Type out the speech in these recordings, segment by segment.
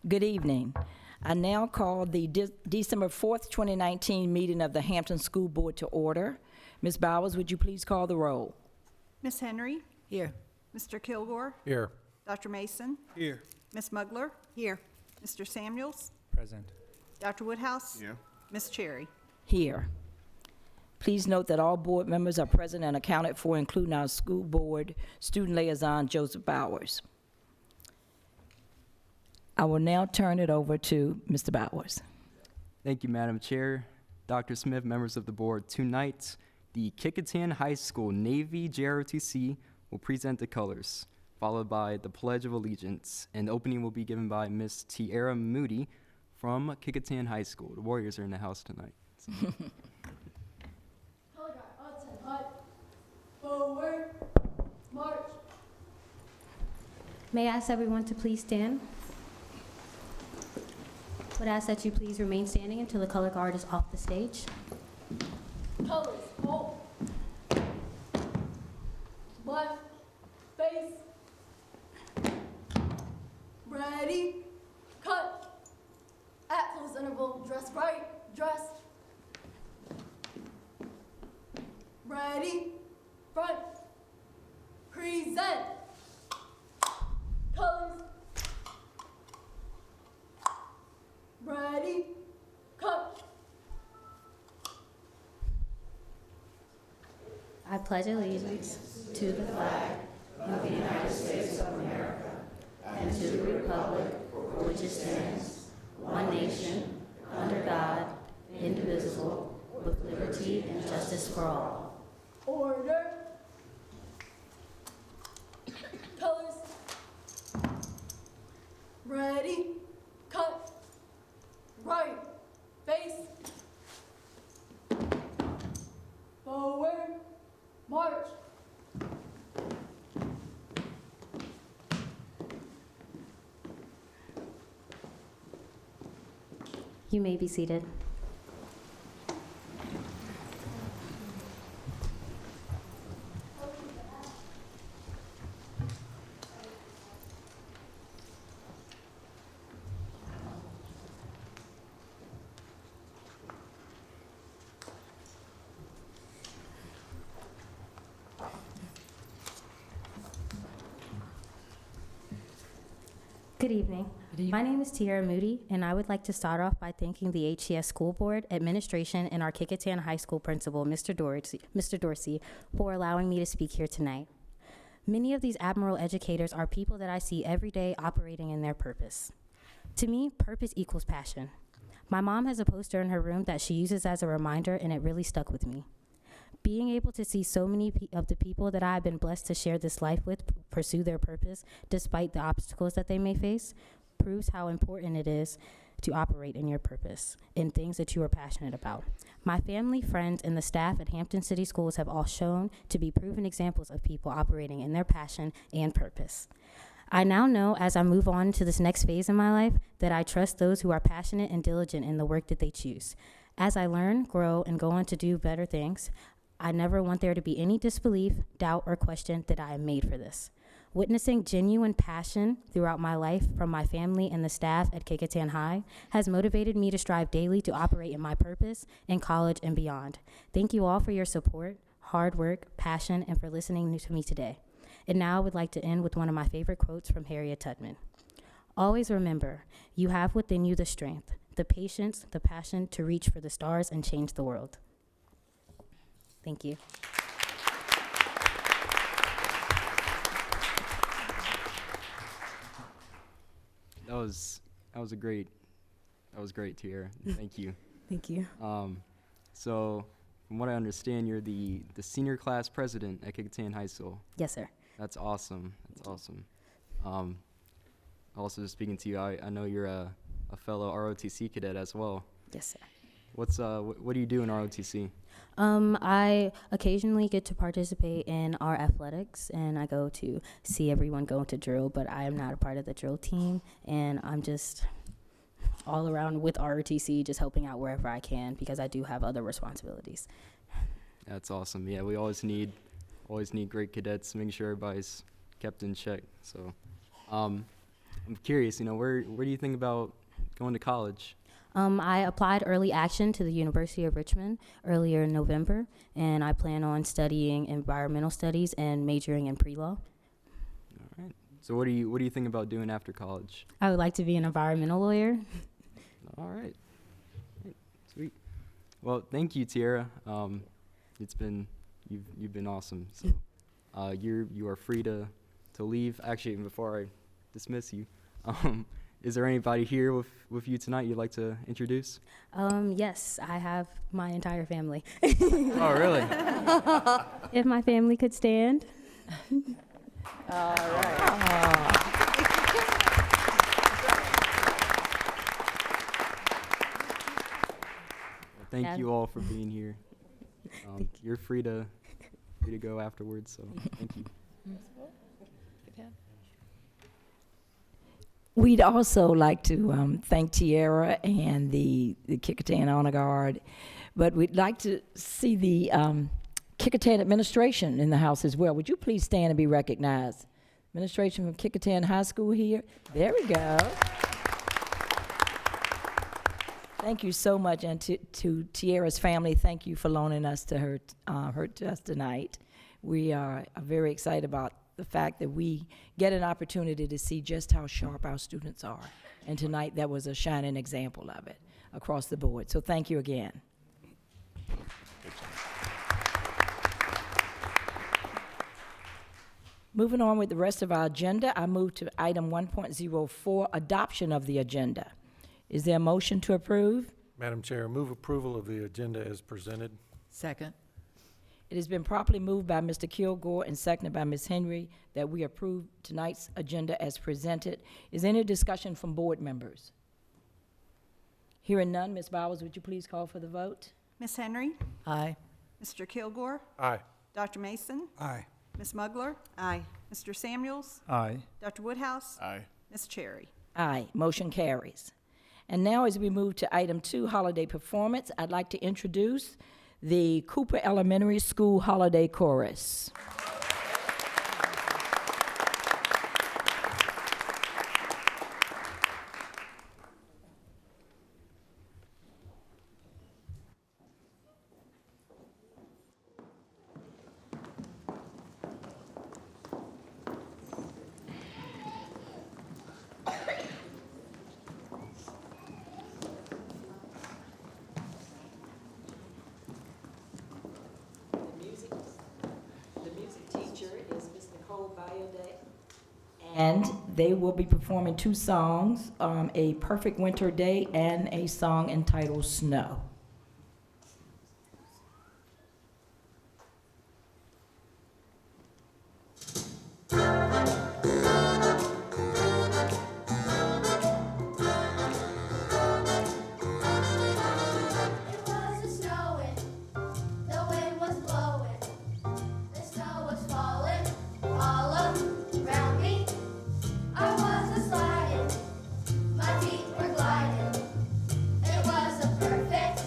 Good evening. I now call the December 4th, 2019 meeting of the Hampton School Board to order. Ms. Bowers, would you please call the roll? Ms. Henry? Here. Mr. Kilgore? Here. Dr. Mason? Here. Ms. Mugler? Here. Mr. Samuels? Present. Dr. Woodhouse? Here. Ms. Cherry? Here. Please note that all board members are present and accounted for, including our school board student liaison, Joseph Bowers. I will now turn it over to Mr. Bowers. Thank you, Madam Chair. Dr. Smith, members of the board, tonight, the Kickingham High School Navy JROTC will present the colors, followed by the Pledge of Allegiance, and the opening will be given by Miss Tiara Moody from Kickingham High School. The Warriors are in the house tonight. So. Color guard, odds and hut. Forward, march. May I ask everyone to please stand? Would ask that you please remain standing until the color guard is off the stage. Colors, hold. Left, face. Ready, cut. At close interval, dress right, dress. Ready, front. Present. Colors. Ready, cut. I pledge allegiance to the flag of the United States of America and to the republic for which it stands, one nation, under God, indivisible, with liberty and justice for all. Order. Colors. Ready, cut. Right, face. Forward, march. You may be seated. Good evening. My name is Tiara Moody, and I would like to start off by thanking the HCS School Board, administration, and our Kickingham High School principal, Mr. Dorsey, for allowing me to speak here tonight. Many of these admirable educators are people that I see every day operating in their purpose. To me, purpose equals passion. My mom has a poster in her room that she uses as a reminder, and it really stuck with me. Being able to see so many of the people that I have been blessed to share this life with pursue their purpose despite the obstacles that they may face proves how important it is to operate in your purpose, in things that you are passionate about. My family, friends, and the staff at Hampton City Schools have all shown to be proven examples of people operating in their passion and purpose. I now know, as I move on to this next phase in my life, that I trust those who are passionate and diligent in the work that they choose. As I learn, grow, and go on to do better things, I never want there to be any disbelief, doubt, or question that I am made for this. Witnessing genuine passion throughout my life from my family and the staff at Kickingham High has motivated me to strive daily to operate in my purpose in college and beyond. Thank you all for your support, hard work, passion, and for listening to me today. And now I would like to end with one of my favorite quotes from Harriet Tubman. Always remember, you have within you the strength, the patience, the passion to reach for the stars and change the world. Thank you. That was great, Tiara. Thank you. Thank you. So, from what I understand, you're the senior class president at Kickingham High School. Yes, sir. That's awesome. Also, just speaking to you, I know you're a fellow ROTC cadet as well. Yes, sir. What do you do in ROTC? I occasionally get to participate in our athletics, and I go to see everyone go into drill, but I am not a part of the drill team, and I'm just all around with ROTC, just helping out wherever I can because I do have other responsibilities. That's awesome. Yeah, we always need great cadets, making sure everybody's kept in check. So, I'm curious, where do you think about going to college? I applied early action to the University of Richmond earlier in November, and I plan on studying environmental studies and majoring in pre-law. All right. So what do you think about doing after college? I would like to be an environmental lawyer. All right. Great. Sweet. Well, thank you, Tiara. You've been awesome. So you are free to leave. Actually, before I dismiss you, is there anybody here with you tonight you'd like to introduce? Yes, I have my entire family. Oh, really? If my family could stand. All right. Well, thank you all for being here. You're free to go afterwards, so thank you. We'd also like to thank Tiara and the Kickertan Honor Guard, but we'd like to see the Kickertan administration in the house as well. Would you please stand and be recognized? Administration from Kickertan High School here. There we go. Thank you so much, and to Tiara's family, thank you for loaning us to her to us tonight. We are very excited about the fact that we get an opportunity to see just how sharp our students are. And tonight, that was a shining example of it across the board. So thank you again. Moving on with the rest of our agenda, I move to item 1.04, adoption of the agenda. Is there a motion to approve? Madam Chair, move approval of the agenda as presented. Second. It has been properly moved by Mr. Kilgore and seconded by Ms. Henry that we approve tonight's agenda as presented. Is there any discussion from board members? Hearing none, Ms. Bowers, would you please call for the vote? Ms. Henry, Aye. Mr. Kilgore, Aye. Dr. Mason, Aye. Ms. Mugler, Aye. Mr. Samuels, Aye. Dr. Woodhouse, Aye. Ms. Cherry. Aye, motion carries. And now as we move to item 2, holiday performance, I'd like to introduce the Cooper Elementary School Holiday Chorus. And they will be performing 2 songs, A Perfect Winter Day and a song entitled Snow. My feet were gliding. It was a perfect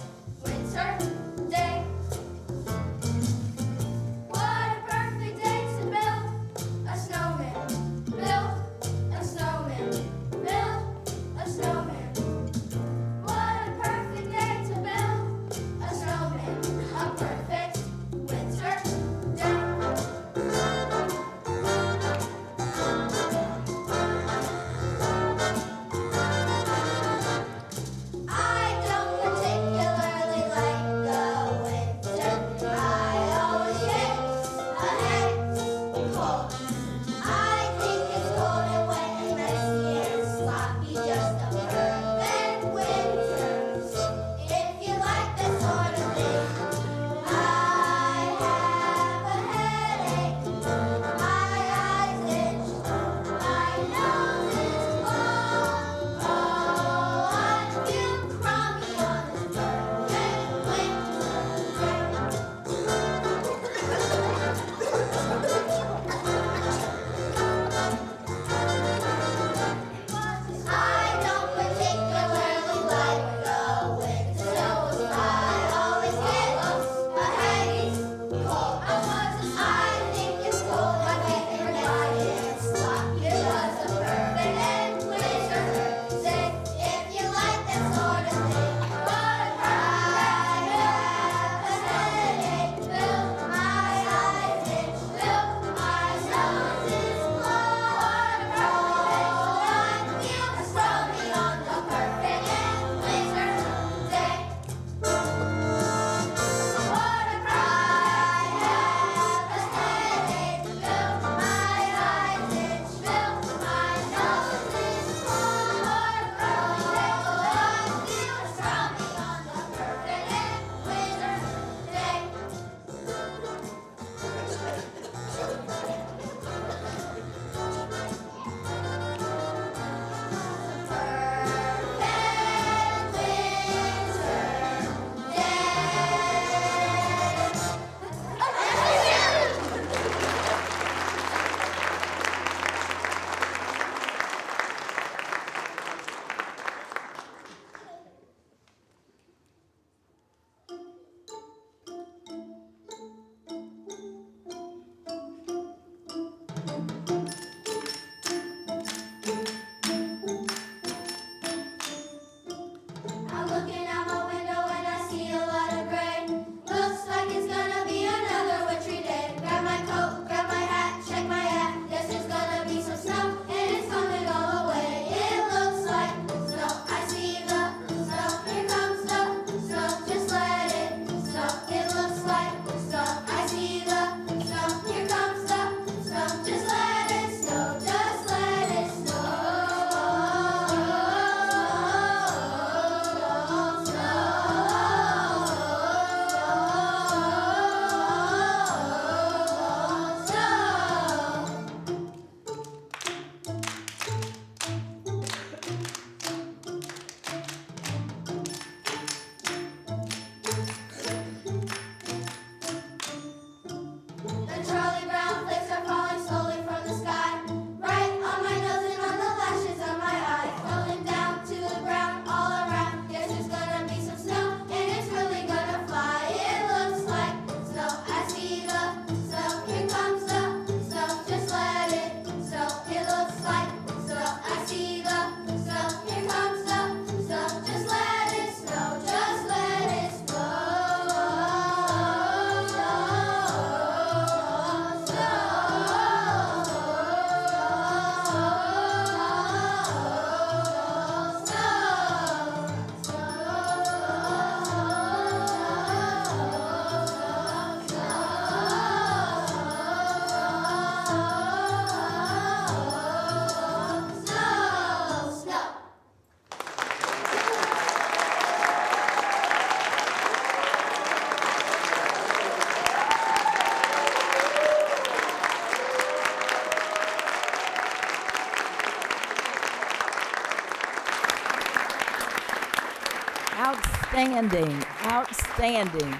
Outstanding, outstanding.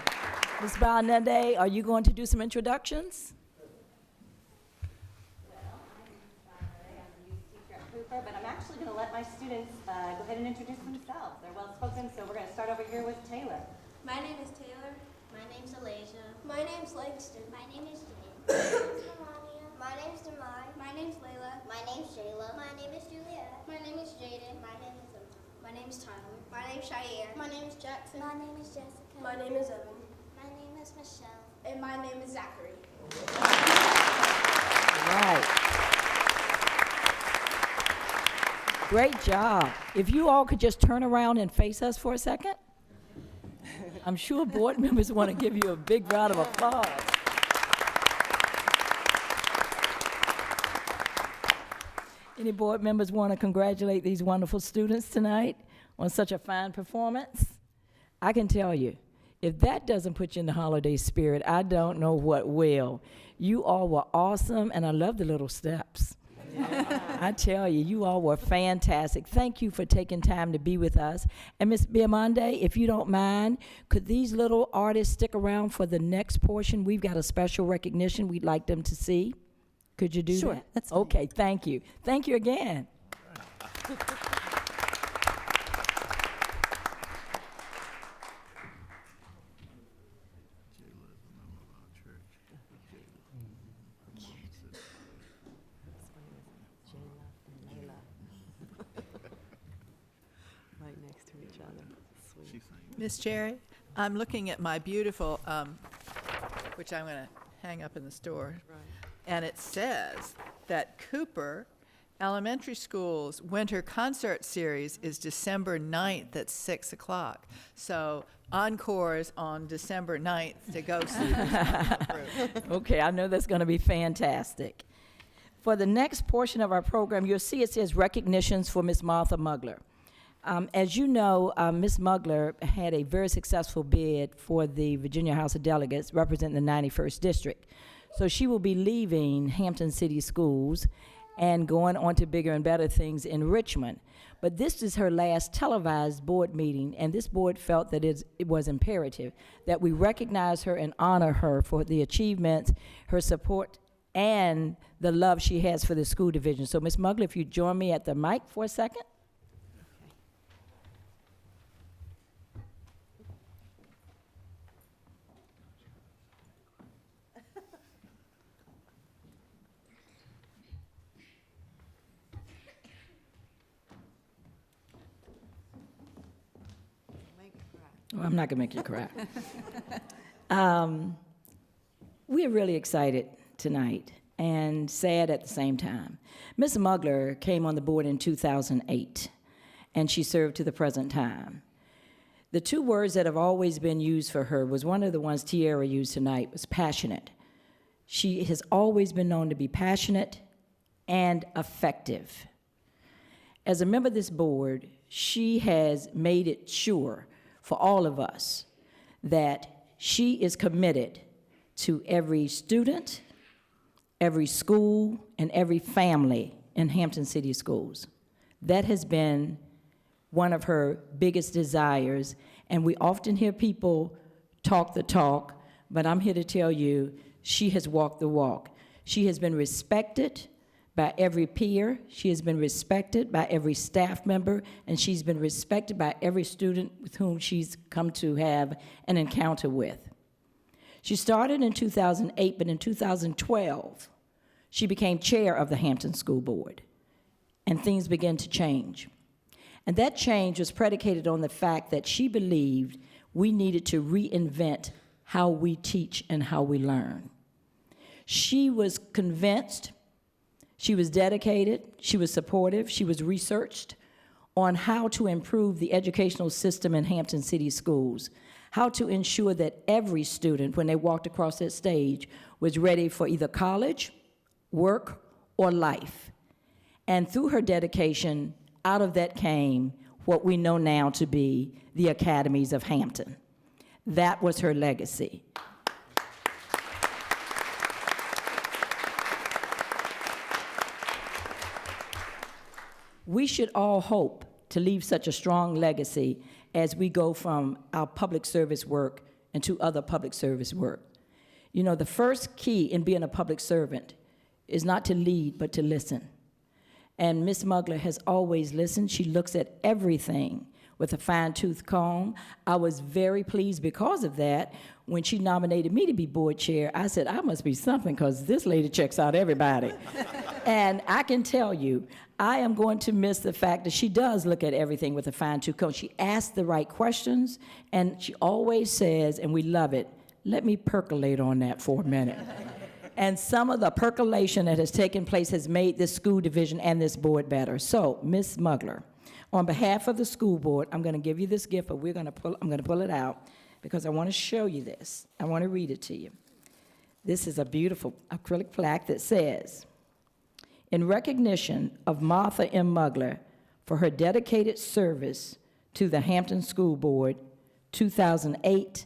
Ms. Balnende, are you going to do some introductions? But I'm actually going to let my students go ahead and introduce themselves. They're well spoken, so we're going to start over here with Taylor. My name is Taylor. My name's Alasia. My name's Langston. My name is Jane. My name's Demai. My name's Layla. My name's Shayla. My name is Juliet. My name is Jaden. My name is Emma. My name's Tyler. My name's Cheyenne. My name is Jackson. My name is Jessica. My name is Evan. My name is Michelle. And my name is Zachary. Right. Great job. If you all could just turn around and face us for a second. I'm sure board members want to give you a big round of applause. Any board members want to congratulate these wonderful students tonight on such a fine performance? I can tell you, if that doesn't put you in the holiday spirit, I don't know what will. You all were awesome, and I love the little steps. I tell you, you all were fantastic. Thank you for taking time to be with us. And Ms. Biamonde, if you don't mind, could these little artists stick around for the next portion? We've got a special recognition we'd like them to see. Could you do that? Sure, that's fine. Okay, thank you. Thank you again. Right next to each other. Sweet. Miss Cherry, I'm looking at my beautiful, which I'm going to hang up in the store, and it says that Cooper Elementary School's Winter Concert Series is December 9th at 6 o'clock. So encores on December 9th to go see this group. Okay, I know that's going to be fantastic. For the next portion of our program, you'll see it says recognitions for Miss Martha Mugler. As you know, Ms. Mugler had a very successful bid for the Virginia House of Delegates representing the 91st District. So she will be leaving Hampton City Schools and going on to bigger and better things in Richmond. But this is her last televised board meeting, and this board felt that it was imperative that we recognize her and honor her for the achievements, her support, and the love she has for the school division. So Ms. Mugler, if you join me at the mic for a second. Well, I'm not going to make you cry. We're really excited tonight and sad at the same time. Ms. Mugler came on the board in 2008, and she served to the present time. The two words that have always been used for her was one of the ones Tiara used tonight, was passionate. She has always been known to be passionate and effective. As a member of this board, she has made it sure for all of us that she is committed to every student, every school, and every family in Hampton City Schools. That has been one of her biggest desires, and we often hear people talk the talk, but I'm here to tell you, she has walked the walk. She has been respected by every peer, she has been respected by every staff member, and she's been respected by every student with whom she's come to have an encounter with. She started in 2008, but in 2012, she became chair of the Hampton School Board, and things began to change. And that change was predicated on the fact that she believed we needed to reinvent how we teach and how we learn. She was convinced, she was dedicated, she was supportive, she was researched on how to improve the educational system in Hampton City Schools, how to ensure that every student, when they walked across that stage, was ready for either college, work, or life. And through her dedication, out of that came what we know now to be the Academies of Hampton. That was her legacy. We should all hope to leave such a strong legacy as we go from our public service work into other public service work. You know, the first key in being a public servant is not to lead, but to listen. And Ms. Mugler has always listened. She looks at everything with a fine-tooth comb. I was very pleased because of that. When she nominated me to be board chair, I said, I must be something because this lady checks out everybody. And I can tell you, I am going to miss the fact that she does look at everything with a fine-tooth comb. She asks the right questions, and she always says, and we love it, let me percolate on that for a minute. And some of the percolation that has taken place has made this school division and this board better. So, Ms. Mugler, on behalf of the school board, I'm going to give you this gift, but I'm going to pull it out because I want to show you this. I want to read it to you. This is a beautiful acrylic plaque that says, in recognition of Martha M. Mugler for her dedicated service to the Hampton School Board, 2008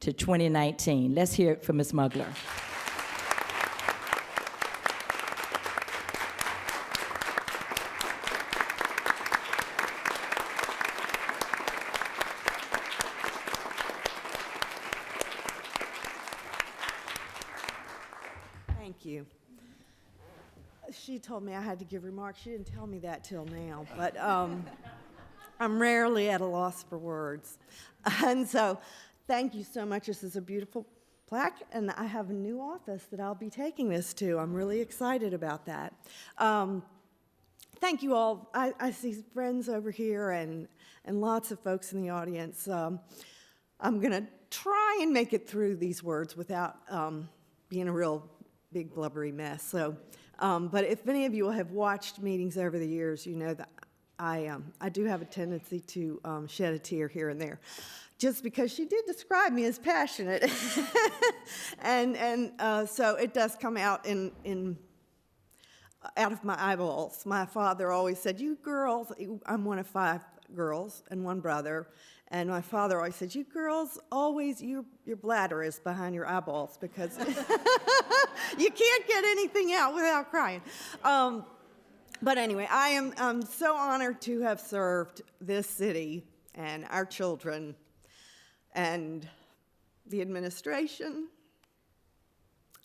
to 2019. Let's hear it from Ms. Mugler. Thank you. She told me I had to give remarks. She didn't tell me that till now, but I'm rarely at a loss for words. And so, thank you so much. This is a beautiful plaque, and I have a new office that I'll be taking this to. I'm really excited about that. Thank you all. I see friends over here and lots of folks in the audience. I'm going to try and make it through these words without being a real big blubbery mess. So, but if any of you have watched meetings over the years, you know that I do have a tendency to shed a tear here and there, just because she did describe me as passionate, and so it does come out out of my eyeballs. My father always said, "You girls," I'm one of 5 girls and 1 brother. And my father always said, you girls, always, your bladder is behind your eyeballs because you can't get anything out without crying. But anyway, I am so honored to have served this city and our children and the administration,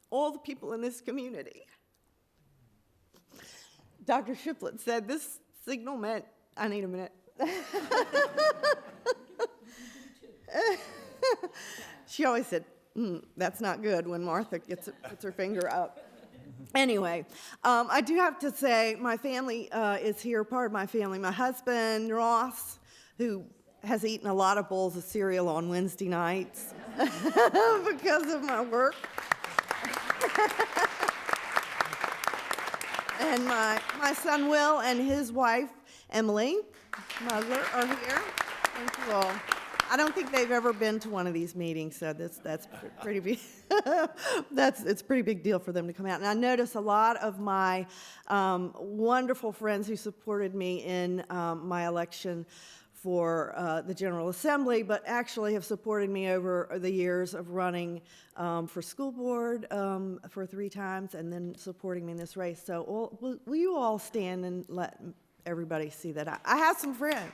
all the people in this community. Dr. Shiplett said this signal meant, I need a minute. She always said, that's not good when Martha puts her finger up. Anyway, I do have to say my family is here, part of my family. My husband, Ross, who has eaten a lot of bowls of cereal on Wednesday nights because of my work. And my son Will and his wife, Emily Mugler, are here. Thank you all. I don't think they've ever been to one of these meetings, so that's pretty big. It's a pretty big deal for them to come out. And I notice a lot of my wonderful friends who supported me in my election for the General Assembly, but actually have supported me over the years of running for school board for 3 times and then supporting me in this race. So will you all stand and let everybody see that I have some friends.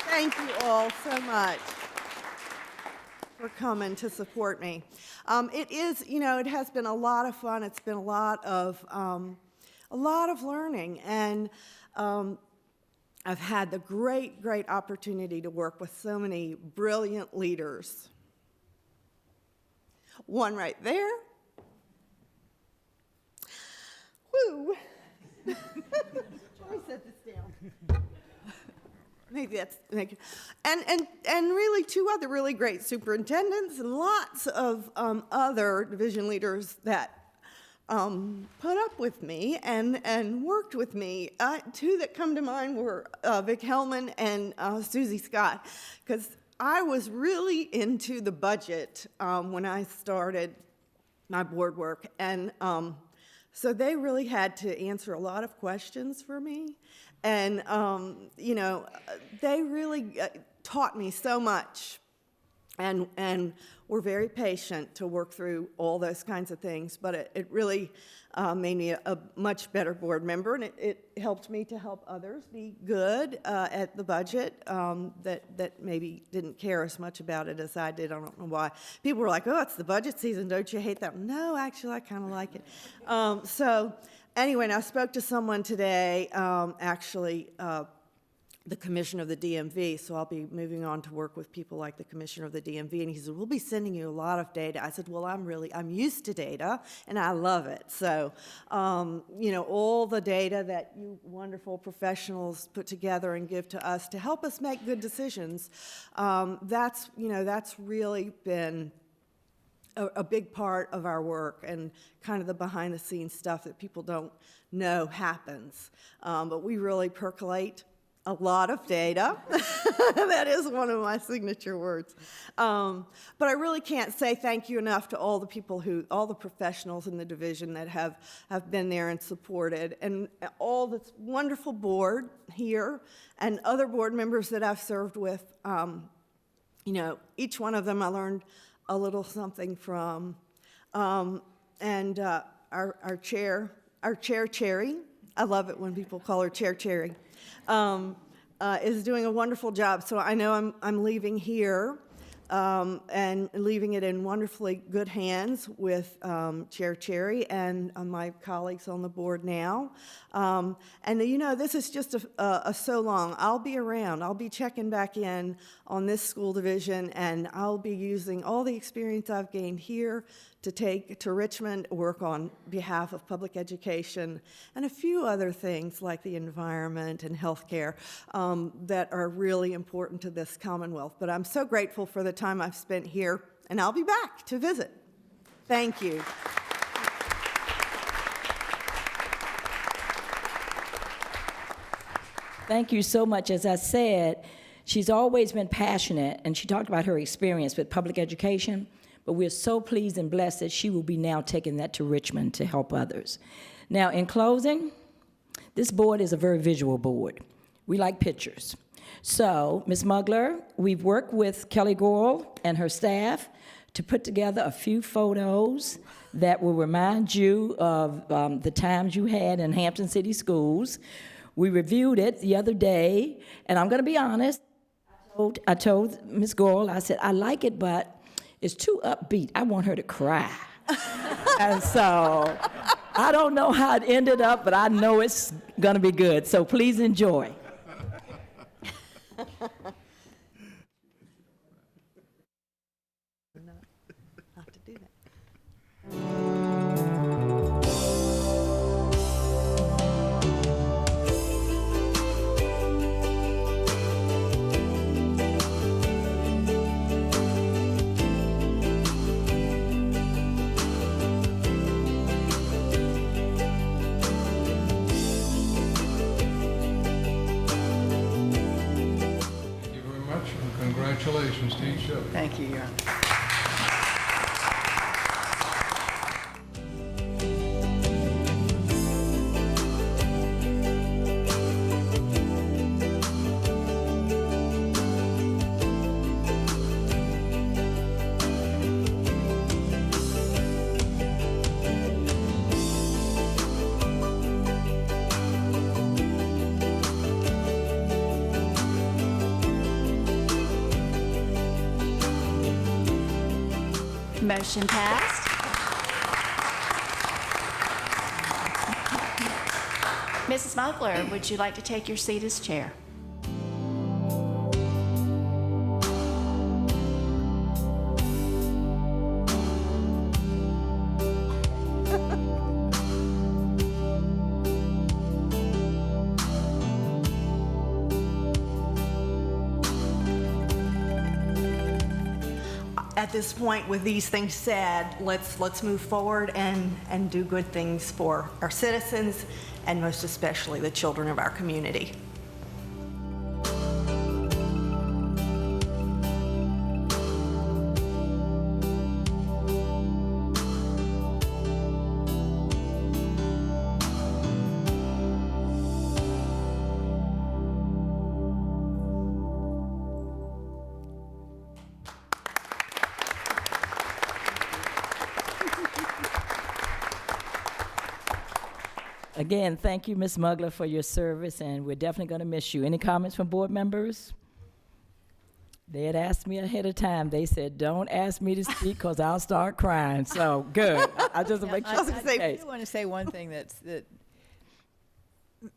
Thank you all so much for coming to support me. It is, it has been a lot of fun. It's been a lot of learning, and I've had the great opportunity to work with so many brilliant leaders. One right there. Woo! Let me set this down. Maybe that's and really 2 other really great superintendents and lots of other division leaders that put up with me and worked with me. 2 that come to mind were Vic Hellman and Susie Scott, because I was really into the budget when I started my board work, and so they really had to answer a lot of questions for me. And, they really taught me so much and we're very patient to work through all those kinds of things, but it really made me a much better board member, and it helped me to help others be good at the budget that maybe didn't care as much about it as I did. I don't know why. People were like, oh, it's the budget season, don't you hate that? No, actually, I kind of like it. So anyway, and I spoke to someone today, the commissioner of the DMV, so I'll be moving on to work with people like the commissioner of the DMV, and he said, we'll be sending you a lot of data. I said, well, I'm used to data, and I love it. So, all the data that you wonderful professionals put together and give to us to help us make good decisions, that's really been a big part of our work and kind of the behind-the-scenes stuff that people don't know happens. But we really percolate a lot of data. That is one of my signature words. But I really can't say thank you enough to all the people all the professionals in the division that have been there and supported, and all this wonderful board here and other board members that I've served with. Each one of them I learned a little something from. And our chair, Cherry, I love it when people call her Chair Cherry, is doing a wonderful job. So I know I'm leaving here and leaving it in wonderfully good hands with Chair Cherry and my colleagues on the board now. This is just a so long. I'll be around. I'll be checking back in on this school division, and I'll be using all the experience I've gained here to take to Richmond, work on behalf of public education, and a few other things like the environment and healthcare that are really important to this Commonwealth. But I'm so grateful for the time I've spent here, and I'll be back to visit. Thank you. Thank you so much. As I said, she's always been passionate, and she talked about her experience with public education, but we're so pleased and blessed that she will be now taking that to Richmond to help others. Now, in closing, this board is a very visual board. We like pictures. So, Ms. Mugler, we've worked with Kelly Goral and her staff to put together a few photos that will remind you of the times you had in Hampton City Schools. We reviewed it the other day, and I'm going to be honest, I told Ms. Goral, I said, I like it, but it's too upbeat. I want her to cry. And so I don't know how it ended up, but I know it's going to be good. So please enjoy. Have to do that. Thank you very much, and congratulations to each of you. Thank you, Your Honor. Motion passed. Mrs. Mugler, would you like to take your seat as chair? At this point, with these things said, let's move forward and do good things for our citizens, and most especially the children of our community. Again, thank you, Ms. Mugler, for your service, and we're definitely going to miss you. Any comments from board members? They had asked me ahead of time. They said, don't ask me to speak because I'll start crying. So, good. I just make sure. I was gonna say, I do want to say one thing that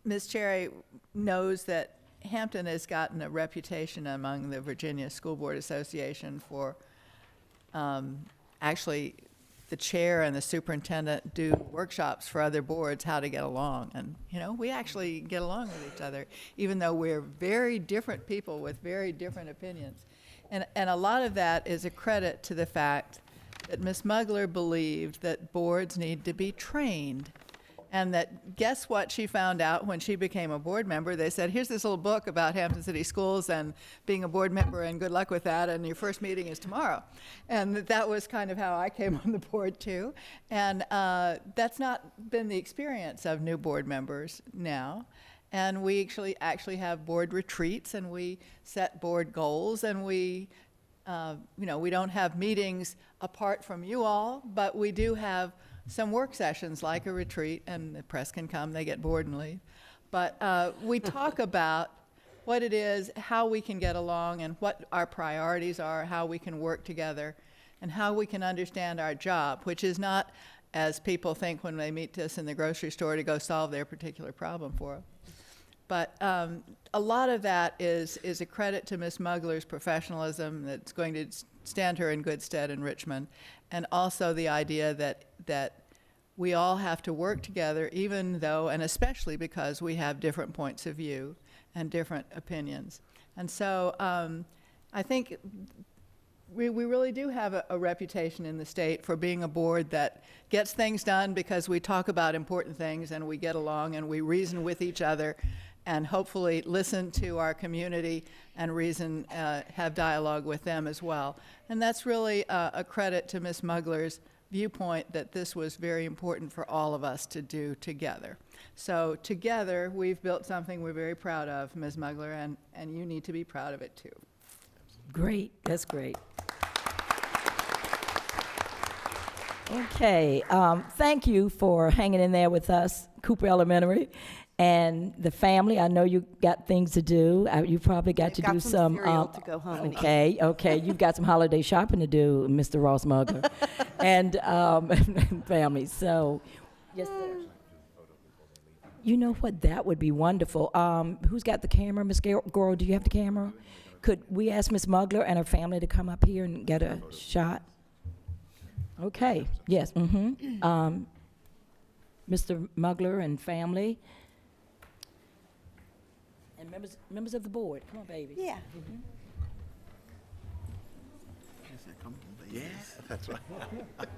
Ms. Cherry knows that Hampton has gotten a reputation among the Virginia School Board Association for actually the chair and the superintendent do workshops for other boards how to get along. And, you know, we actually get along with each other, even though we're very different people with very different opinions. And a lot of that is a credit to the fact that Ms. Mugler believed that boards need to be trained. And that, guess what she found out when she became a board member? They said, here's this little book about Hampton City Schools and being a board member, and good luck with that, and your first meeting is tomorrow. And that was kind of how I came on the board, too. And that's not been the experience of new board members now. And we actually have board retreats, and we set board goals, and we we don't have meetings apart from you all, but we do have some work sessions like a retreat, and the press can come, they get bored and leave. But we talk about what it is, how we can get along, and what our priorities are, how we can work together, and how we can understand our job, which is not, as people think when they meet us in the grocery store, to go solve their particular problem for them. But a lot of that is a credit to Ms. Mugler's professionalism that's going to stand her in good stead in Richmond, and also the idea that we all have to work together, even though, and especially because we have different points of view and different opinions. And so I think we really do have a reputation in the state for being a board that gets things done because we talk about important things and we get along and we reason with each other and hopefully listen to our community and have dialogue with them as well. And that's really a credit to Ms. Mugler's viewpoint that this was very important for all of us to do together. So together, we've built something we're very proud of, Ms. Mugler, and you need to be proud of it too. Great, that's great. Okay, thank you for hanging in there with us, Cooper Elementary. And the family, I know you got things to do. You probably got to do some. Cereal to go home and eat. Okay. You've got some holiday shopping to do, Mr. Ross Mugler, and family. So, yes, sir. You know what? That would be wonderful. Who's got the camera, Miss Goro? Do you have the camera? Could we ask Miss Mugler and her family to come up here and get a shot? Okay. Yes. Mm-hmm. Mr. Mugler and family. And members of the board. Come on, baby. Yeah. Yeah, that's right. Come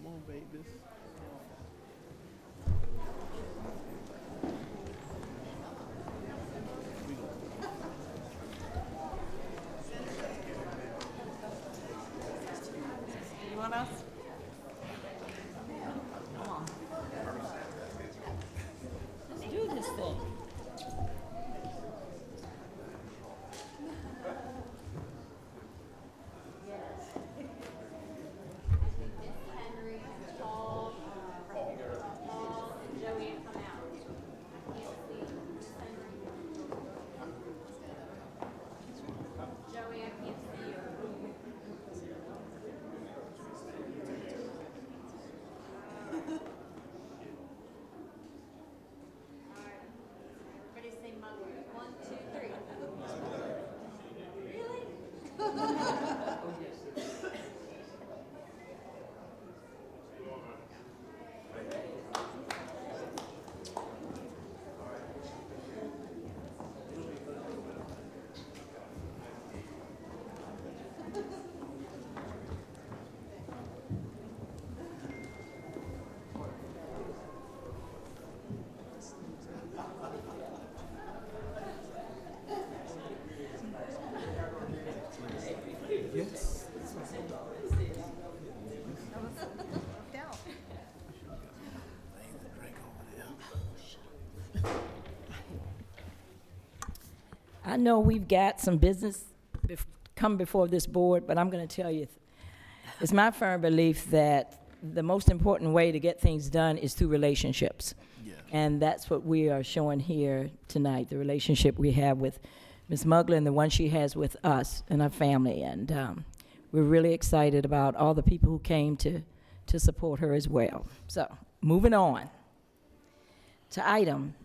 on, babies. You want us? Let's do this thing. I know we've got some business come before this board, but I'm going to tell you, it's my firm belief that the most important way to get things done is through relationships. Yes. And that's what we are showing here tonight, the relationship we have with Ms. Mugler and the one she has with us and our family. And we're really excited about all the people who came to support her as well. So, moving on to item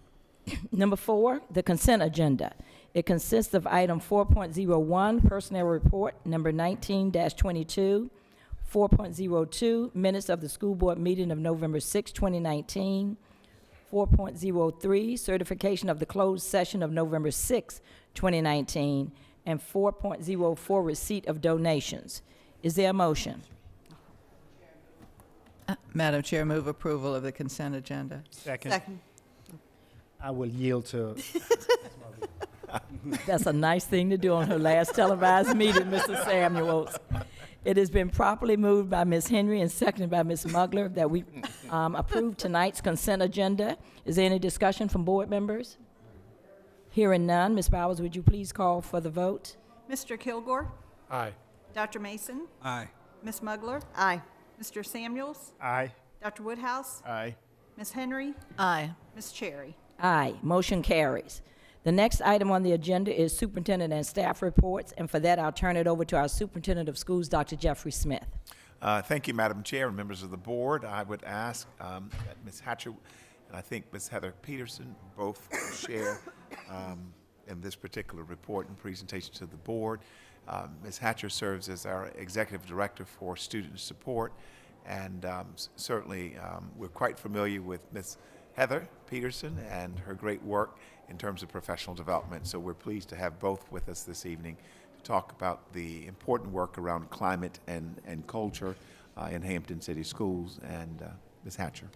number 4, the consent agenda. It consists of item 4.01, personnel report number 19-22, 4.02, minutes of the school board meeting of November 6, 2019, 4.03, certification of the closed session of November 6, 2019, and 4.04, receipt of donations. Is there a motion? Madam Chair, move approval of the consent agenda. Second. I will yield to. That's a nice thing to do on her last televised meeting, Mr. Samuels. It has been properly moved by Ms. Henry and seconded by Ms. Mugler that we approve tonight's consent agenda. Is there any discussion from board members? Hearing none, Ms. Bowers, would you please call for the vote? Mr. Kilgore, Aye. Dr. Mason, Aye. Ms. Mugler, Aye. Mr. Samuels, Aye. Dr. Woodhouse, Aye. Ms. Henry, Aye. Ms. Cherry. Aye, motion carries. The next item on the agenda is superintendent and staff reports, and for that, I'll turn it over to our superintendent of schools, Dr. Jeffrey Smith. Thank you, Madam Chair and members of the board. I would ask that Ms. Hatcher and I think Ms. Heather Peterson both share in this particular report and presentation to the board. Ms. Hatcher serves as our Executive Director for Student Support, and certainly we're quite familiar with Ms. Heather Peterson and her great work in terms of professional development. So we're pleased to have both with us this evening to talk about the important work around climate and culture in Hampton City Schools. And Ms. Hatcher.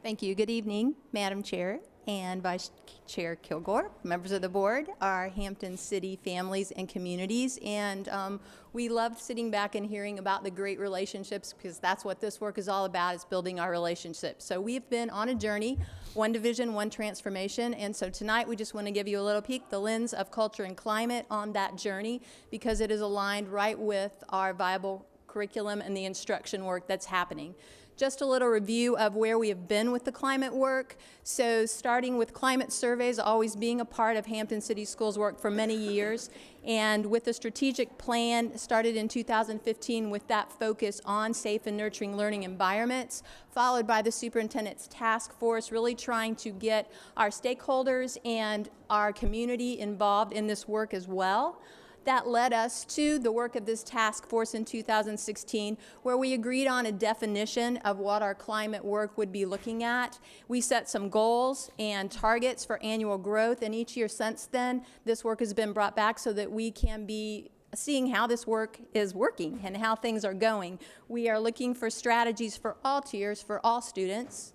Thank you. Good evening, Madam Chair and Vice Chair Kilgore, members of the board, our Hampton City families and communities. And we loved sitting back and hearing about the great relationships, because that's what this work is all about, is building our relationships. So we've been on a journey, one division, one transformation. And so tonight we just want to give you a little peek, the lens of culture and climate on that journey, because it is aligned right with our viable curriculum and the instruction work that's happening. Just a little review of where we have been with the climate work. So starting with climate surveys always being a part of Hampton City Schools work for many years, and with the strategic plan started in 2015 with that focus on safe and nurturing learning environments, followed by the superintendent's task force really trying to get our stakeholders and our community involved in this work as well. That led us to the work of this task force in 2016, where we agreed on a definition of what our climate work would be looking at. We set some goals and targets for annual growth, and each year since then, this work has been brought back so that we can be seeing how this work is working and how things are going. We are looking for strategies for all tiers, for all students.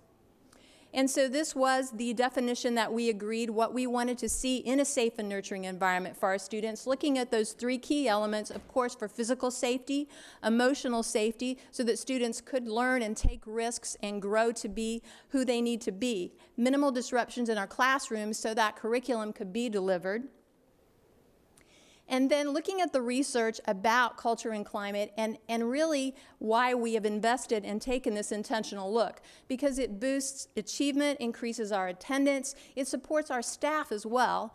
And so this was the definition that we agreed what we wanted to see in a safe and nurturing environment for our students, looking at those 3 key elements, of course, for physical safety, emotional safety, so that students could learn and take risks and grow to be who they need to be. Minimal disruptions in our classrooms so that curriculum could be delivered. And then looking at the research about culture and climate, and really why we have invested and taken this intentional look, because it boosts achievement, increases our attendance, it supports our staff as well,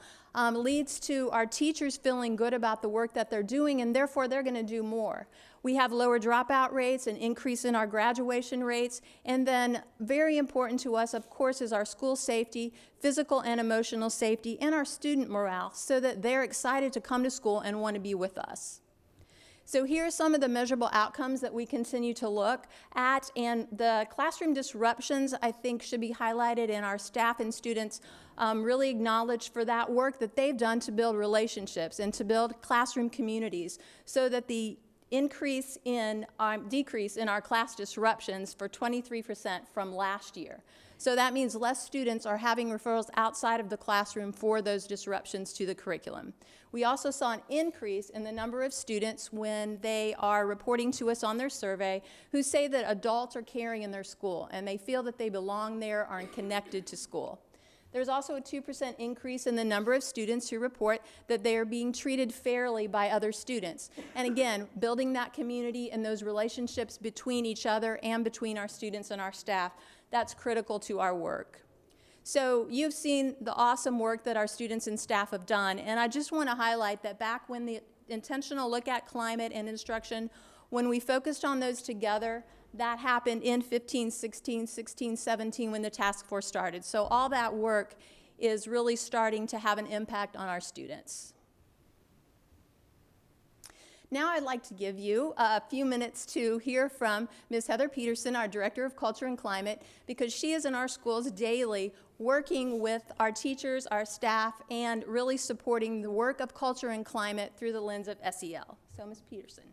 leads to our teachers feeling good about the work that they're doing, and therefore they're going to do more. We have lower dropout rates, an increase in our graduation rates, and then very important to us, of course, is our school safety, physical and emotional safety, and our student morale, so that they're excited to come to school and want to be with us. So here are some of the measurable outcomes that we continue to look at, and the classroom disruptions, I think, should be highlighted, and our staff and students really acknowledged for that work that they've done to build relationships and to build classroom communities, so that the decrease in our class disruptions for 23% from last year. So that means less students are having referrals outside of the classroom for those disruptions to the curriculum. We also saw an increase in the number of students when they are reporting to us on their survey who say that adults are caring in their school and they feel that they belong there, are connected to school. There's also a 2% increase in the number of students who report that they are being treated fairly by other students. And again, building that community and those relationships between each other and between our students and our staff, that's critical to our work. So you've seen the awesome work that our students and staff have done, and I just want to highlight that back when the intentional look at climate and instruction, when we focused on those together, that happened in 15, 16, 16, 17 when the task force started. So all that work is really starting to have an impact on our students. Now I'd like to give you a few minutes to hear from Ms. Heather Peterson, our Director of Culture and Climate, because she is in our schools daily working with our teachers, our staff, and really supporting the work of culture and climate through the lens of SEL. So Ms. Peterson.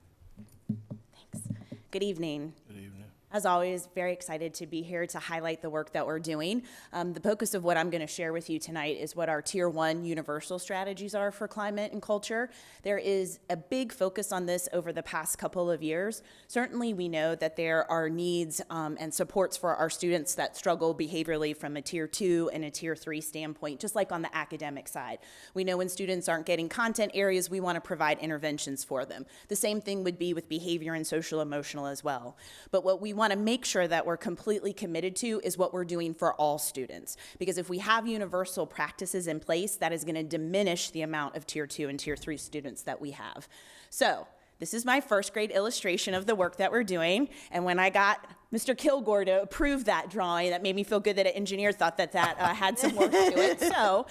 Thanks. Good evening. Good evening. As always, very excited to be here to highlight the work that we're doing. The focus of what I'm going to share with you tonight is what our Tier 1 universal strategies are for climate and culture. There is a big focus on this over the past couple of years. Certainly, we know that there are needs and supports for our students that struggle behaviorally from a Tier 2 and a Tier 3 standpoint, just like on the academic side. We know when students aren't getting content areas, we want to provide interventions for them. The same thing would be with behavior and social emotional as well. But what we want to make sure that we're completely committed to is what we're doing for all students. Because if we have universal practices in place, that is going to diminish the amount of Tier 2 and Tier 3 students that we have. So this is my first grade illustration of the work that we're doing. And when I got Mr. Kilgore to approve that drawing, that made me feel good that an engineer thought that had some work to it. So,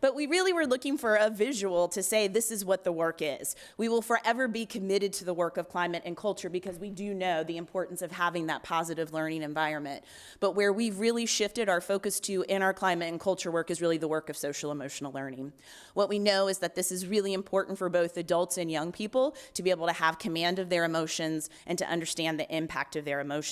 but we really were looking for a visual to say this is what the work is. We will forever be committed to the work of climate and culture because we do know the importance of having that positive learning environment. But where we've really shifted our focus to in our climate and culture work is really the work of social emotional learning. What we know is that this is really important for both adults and young people to be able to have command of their emotions and to understand the impact of their emotions.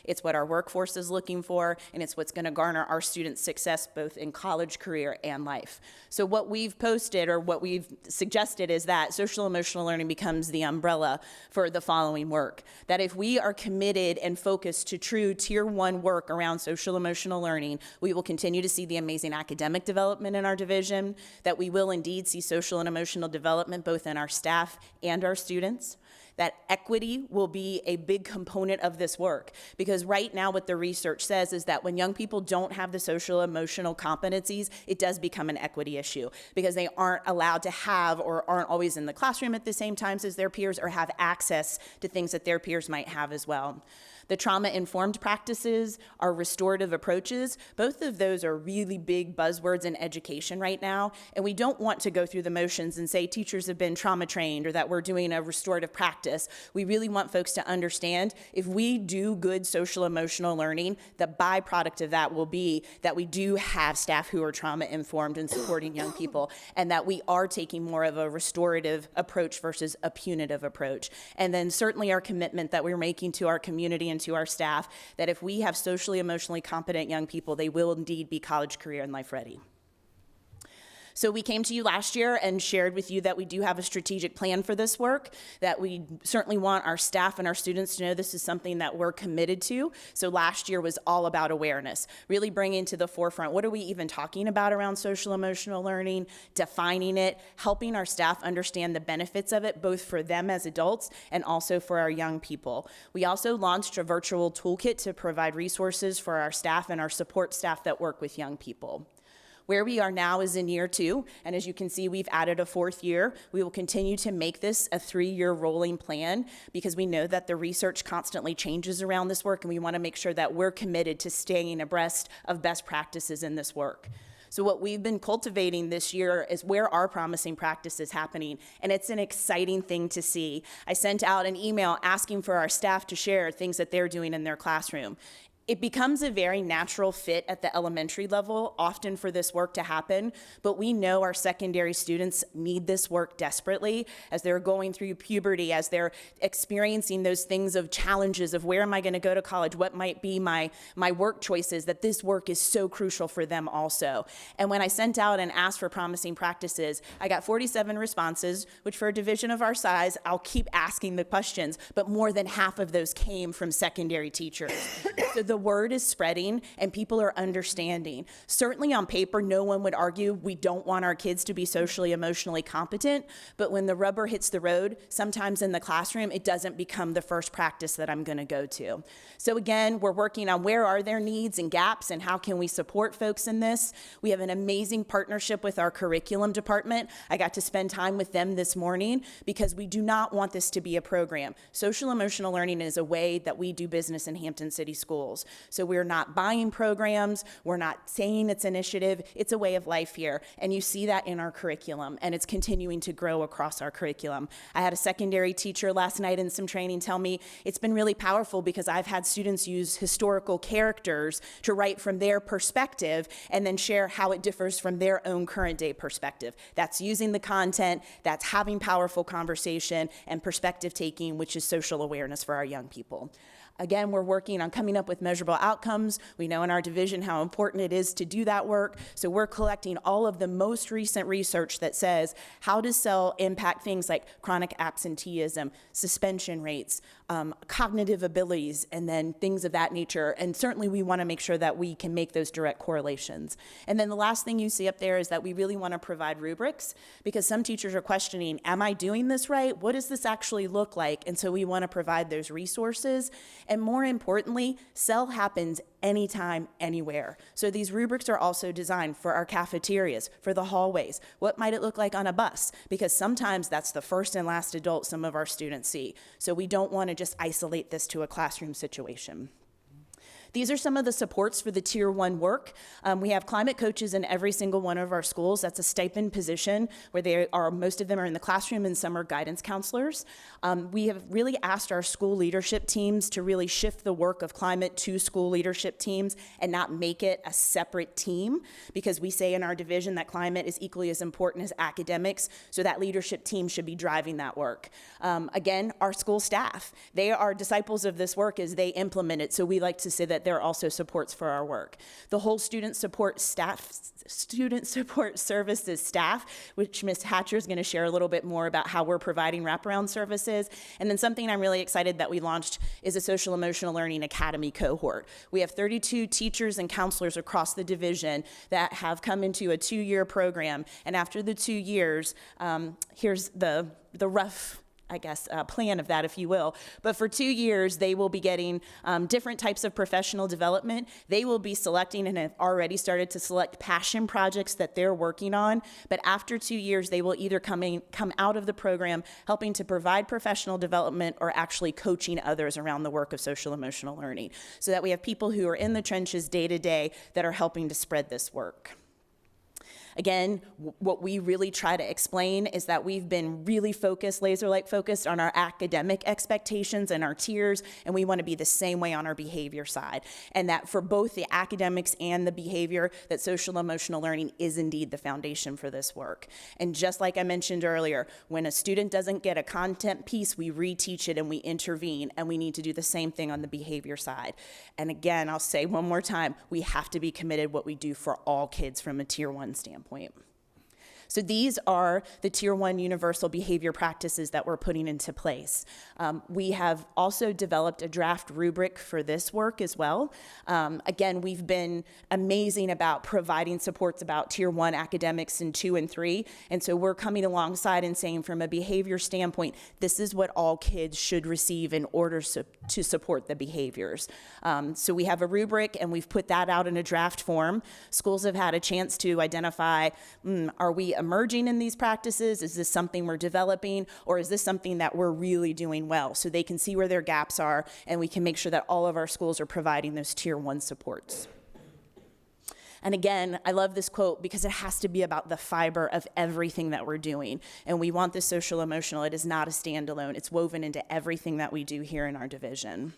It's what our workforce is looking for, and it's what's going to garner our students' success both in college, career, and life. So what we've posted or what we've suggested is that social emotional learning becomes the umbrella for the following work. That if we are committed and focused to true Tier 1 work around social emotional learning, we will continue to see the amazing academic development in our division, that we will indeed see social and emotional development both in our staff and our students, that equity will be a big component of this work. Because right now what the research says is that when young people don't have the social emotional competencies, it does become an equity issue because they aren't allowed to have or aren't always in the classroom at the same times as their peers or have access to things that their peers might have as well. The trauma-informed practices, our restorative approaches, both of those are really big buzzwords in education right now, and we don't want to go through the motions and say teachers have been trauma trained or that we're doing a restorative practice. We really want folks to understand if we do good social emotional learning, the byproduct of that will be that we do have staff who are trauma-informed and supporting young people, and that we are taking more of a restorative approach versus a punitive approach. And then certainly our commitment that we're making to our community and to our staff, that if we have socially, emotionally competent young people, they will indeed be college, career, and life ready. So we came to you last year and shared with you that we do have a strategic plan for this work, that we certainly want our staff and our students to know this is something that we're committed to. So last year was all about awareness, really bringing to the forefront, what are we even talking about around social emotional learning, defining it, helping our staff understand the benefits of it, both for them as adults and also for our young people. We also launched a virtual toolkit to provide resources for our staff and our support staff that work with young people. Where we are now is in year 2, and as you can see, we've added a 4th year. We will continue to make this a 3-year rolling plan because we know that the research constantly changes around this work, and we want to make sure that we're committed to staying abreast of best practices in this work. So what we've been cultivating this year is where are promising practices happening, and it's an exciting thing to see. I sent out an email asking for our staff to share things that they're doing in their classroom. It becomes a very natural fit at the elementary level, often for this work to happen, but we know our secondary students need this work desperately as they're going through puberty, as they're experiencing those things of challenges of where am I going to go to college, what might be my work choices, that this work is so crucial for them also. And when I sent out and asked for promising practices, I got 47 responses, which for a division of our size, I'll keep asking the questions, but more than half of those came from secondary teachers. So the word is spreading and people are understanding. Certainly on paper, no one would argue we don't want our kids to be socially, emotionally competent, but when the rubber hits the road, sometimes in the classroom, it doesn't become the first practice that I'm gonna go to. So again, we're working on where are their needs and gaps and how can we support folks in this. We have an amazing partnership with our curriculum department. I got to spend time with them this morning because we do not want this to be a program. Social emotional learning is a way that we do business in Hampton City Schools. So we're not buying programs, we're not saying it's initiative, it's a way of life here. And you see that in our curriculum, and it's continuing to grow across our curriculum. I had a secondary teacher last night in some training tell me it's been really powerful because I've had students use historical characters to write from their perspective and then share how it differs from their own current day perspective. That's using the content, that's having powerful conversation and perspective taking, which is social awareness for our young people. Again, we're working on coming up with measurable outcomes. We know in our division how important it is to do that work. So we're collecting all of the most recent research that says, how does SEL impact things like chronic absenteeism, suspension rates, cognitive abilities, and then things of that nature. And certainly we want to make sure that we can make those direct correlations. And then the last thing you see up there is that we really want to provide rubrics because some teachers are questioning, am I doing this right? What does this actually look like? And so we want to provide those resources. And more importantly, SEL happens anytime, anywhere. So these rubrics are also designed for our cafeterias, for the hallways. What might it look like on a bus? Because sometimes that's the first and last adult some of our students see. So we don't want to just isolate this to a classroom situation. These are some of the supports for the Tier 1 work. We have climate coaches in every single one of our schools. That's a stipend position where most of them are in the classroom and some are guidance counselors. We have really asked our school leadership teams to really shift the work of climate to school leadership teams and not make it a separate team because we say in our division that climate is equally as important as academics, so that leadership team should be driving that work. Again, our school staff, they are disciples of this work as they implement it, so we like to say that they're also supports for our work. The whole student support services staff, which Ms. Hatcher is going to share a little bit more about how we're providing wraparound services. And then something I'm really excited that we launched is a Social Emotional Learning Academy cohort. We have 32 teachers and counselors across the division that have come into a 2-year program. And after the 2 years, here's the rough plan of that, if you will. But for 2 years, they will be getting different types of professional development. They will be selecting and have already started to select passion projects that they're working on. But after 2 years, they will either come out of the program helping to provide professional development or actually coaching others around the work of social emotional learning, so that we have people who are in the trenches day to day that are helping to spread this work. Again, what we really try to explain is that we've been really focused, laser-like focused on our academic expectations and our tiers, and we want to be the same way on our behavior side. And that for both the academics and the behavior, that social emotional learning is indeed the foundation for this work. And just like I mentioned earlier, when a student doesn't get a content piece, we reteach it and we intervene, and we need to do the same thing on the behavior side. And again, I'll say one more time, we have to be committed what we do for all kids from a Tier 1 standpoint. So these are the Tier 1 universal behavior practices that we're putting into place. We have also developed a draft rubric for this work as well. Again, we've been amazing about providing supports about Tier 1 academics in 2 and 3. And so we're coming alongside and saying from a behavior standpoint, this is what all kids should receive in order to support the behaviors. So we have a rubric and we've put that out in a draft form. Schools have had a chance to identify, are we emerging in these practices? Is this something we're developing? Or is this something that we're really doing well? So they can see where their gaps are and we can make sure that all of our schools are providing those Tier 1 supports. And again, I love this quote because it has to be about the fiber of everything that we're doing. And we want this social emotional. It is not a standalone. It's woven into everything that we do here in our division.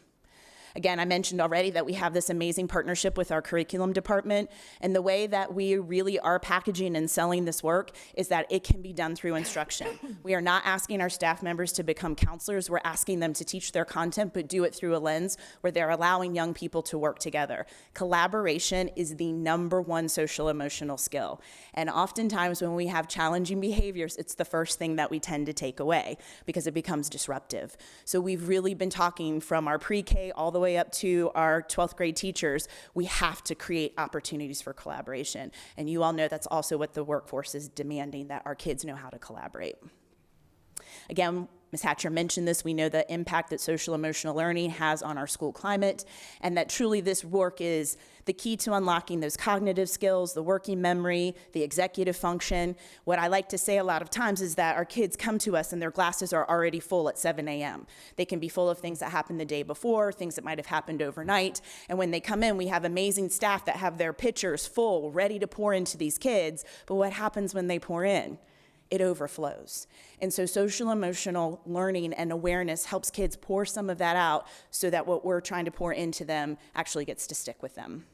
Again, I mentioned already that we have this amazing partnership with our curriculum department, and the way that we really are packaging and selling this work is that it can be done through instruction. We are not asking our staff members to become counselors. We're asking them to teach their content, but do it through a lens where they're allowing young people to work together. Collaboration is the #1 social emotional skill. And oftentimes when we have challenging behaviors, it's the first thing that we tend to take away because it becomes disruptive. So we've really been talking from our pre-K all the way way up to our 12th grade teachers, we have to create opportunities for collaboration. And you all know that's also what the workforce is demanding, that our kids know how to collaborate. Again, Ms. Hatcher mentioned this. We know the impact that social emotional learning has on our school climate, and that truly this work is the key to unlocking those cognitive skills, the working memory, the executive function. What I like to say a lot of times is that our kids come to us and their glasses are already full at 7 a.m. They can be full of things that happened the day before, things that might have happened overnight. And when they come in, we have amazing staff that have their pitchers full, ready to pour into these kids. But what happens when they pour in? It overflows. And so social emotional learning and awareness helps kids pour some of that out so that what we're trying to pour into them actually gets to stick with them.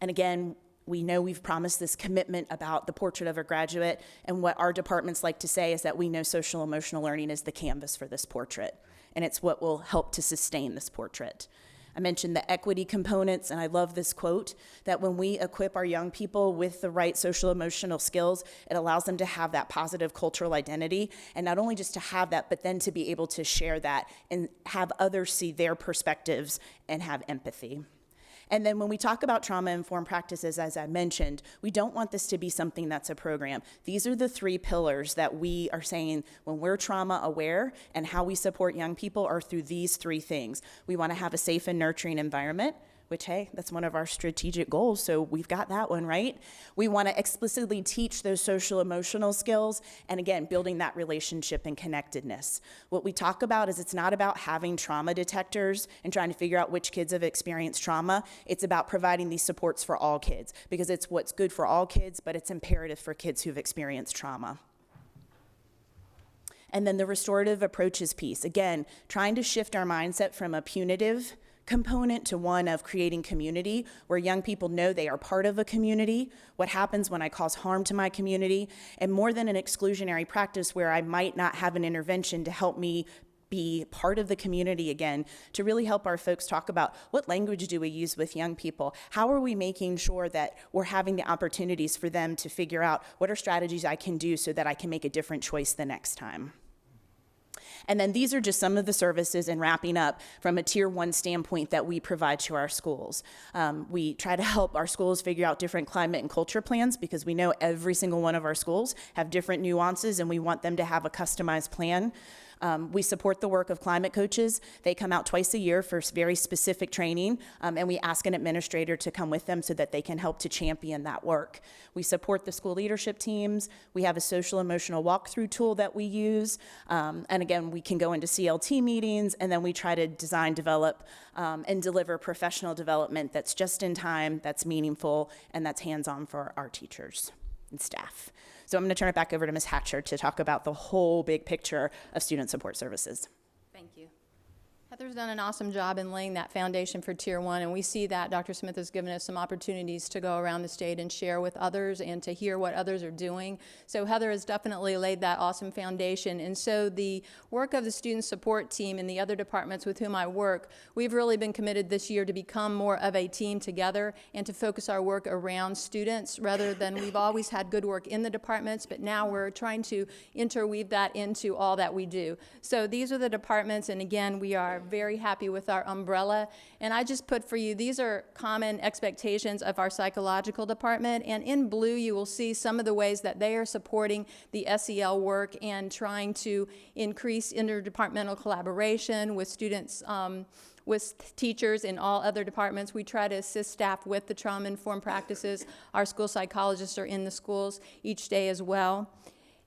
And again, we know we've promised this commitment about the portrait of a graduate, and what our departments like to say is that we know social emotional learning is the canvas for this portrait, and it's what will help to sustain this portrait. I mentioned the equity components, and I love this quote, that when we equip our young people with the right social emotional skills, it allows them to have that positive cultural identity, and not only just to have that, but then to be able to share that and have others see their perspectives and have empathy. And then when we talk about trauma-informed practices, as I mentioned, we don't want this to be something that's a program. These are the 3 pillars that we are saying when we're trauma-aware, and how we support young people are through these 3 things. We want to have a safe and nurturing environment, which, hey, that's one of our strategic goals, so we've got that one, right? We want to explicitly teach those social emotional skills, and again, building that relationship and connectedness. What we talk about is it's not about having trauma detectors and trying to figure out which kids have experienced trauma. It's about providing these supports for all kids, because it's what's good for all kids, but it's imperative for kids who've experienced trauma. And then the restorative approaches piece. Again, trying to shift our mindset from a punitive component to one of creating community, where young people know they are part of a community, what happens when I cause harm to my community, and more than an exclusionary practice where I might not have an intervention to help me be part of the community again, to really help our folks talk about what language do we use with young people? How are we making sure that we're having the opportunities for them to figure out what are strategies I can do so that I can make a different choice the next time? And then these are just some of the services, and wrapping up from a Tier 1 standpoint, that we provide to our schools. We try to help our schools figure out different climate and culture plans, because we know every single one of our schools have different nuances, and we want them to have a customized plan. We support the work of climate coaches. They come out twice a year for very specific training, and we ask an administrator to come with them so that they can help to champion that work. We support the school leadership teams. We have a social emotional walkthrough tool that we use. And again, we can go into CLT meetings, and then we try to design, develop, and deliver professional development that's just in time, that's meaningful, and that's hands-on for our teachers and staff. So I'm going to turn it back over to Ms. Hatcher to talk about the whole big picture of student support services. Thank you. Heather's done an awesome job in laying that foundation for Tier 1, and we see that Dr. Smith has given us some opportunities to go around the state and share with others and to hear what others are doing. So Heather has definitely laid that awesome foundation. And so the work of the student support team and the other departments with whom I work, we've really been committed this year to become more of a team together and to focus our work around students, rather than we've always had good work in the departments, but now we're trying to interweave that into all that we do. So these are the departments, and again, we are very happy with our umbrella. And I just put for you, these are common expectations of our psychological department. And in blue, you will see some of the ways that they are supporting the SEL work and trying to increase interdepartmental collaboration with students, with teachers in all other departments. We try to assist staff with the trauma-informed practices. Our school psychologists are in the schools each day as well.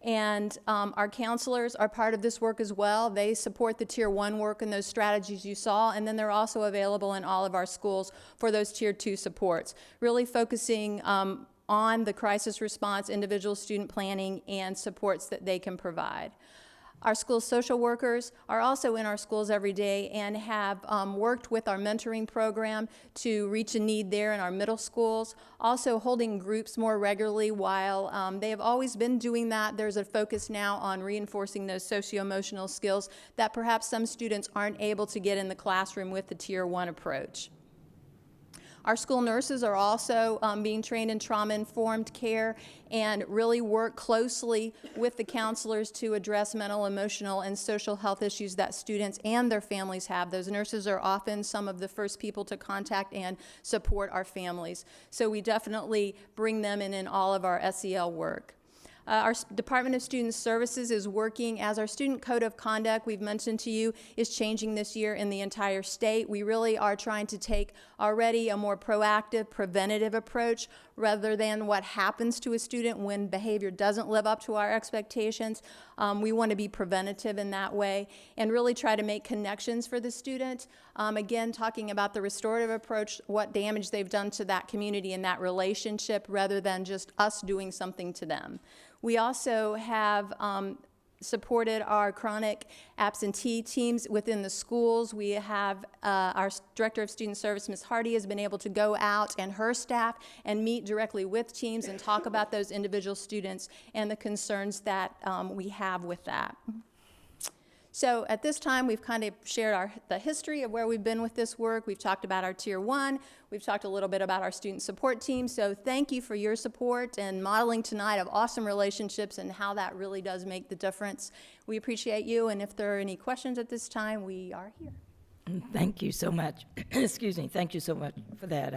And our counselors are part of this work as well. They support the Tier 1 work and those strategies you saw, and then they're also available in all of our schools for those Tier 2 supports, really focusing on the crisis response, individual student planning, and supports that they can provide. Our school social workers are also in our schools every day and have worked with our mentoring program to reach a need there in our middle schools, also holding groups more regularly. While they have always been doing that, there's a focus now on reinforcing those socio-emotional skills that perhaps some students aren't able to get in the classroom with the Tier 1 approach. Our school nurses are also being trained in trauma-informed care and really work closely with the counselors to address mental, emotional, and social health issues that students and their families have. Those nurses are often some of the first people to contact and support our families. So we definitely bring them in all of our SEL work. Our Department of Student Services is working as our student code of conduct, we've mentioned to you, is changing this year in the entire state. We really are trying to take already a more proactive, preventative approach rather than what happens to a student when behavior doesn't live up to our expectations. We want to be preventative in that way and really try to make connections for the student. Again, talking about the restorative approach, what damage they've done to that community and that relationship rather than just us doing something to them. We also have supported our chronic absentee teams within the schools. We have our Director of Student Service, Ms. Hardy, has been able to go out and her staff and meet directly with teams and talk about those individual students and the concerns that we have with that. So at this time, we've kind of shared the history of where we've been with this work. We've talked about our Tier 1. We've talked a little bit about our student support team. So thank you for your support and modeling tonight of awesome relationships and how that really does make the difference. We appreciate you, and if there are any questions at this time, we are here. Thank you so much. Excuse me. Thank you so much for that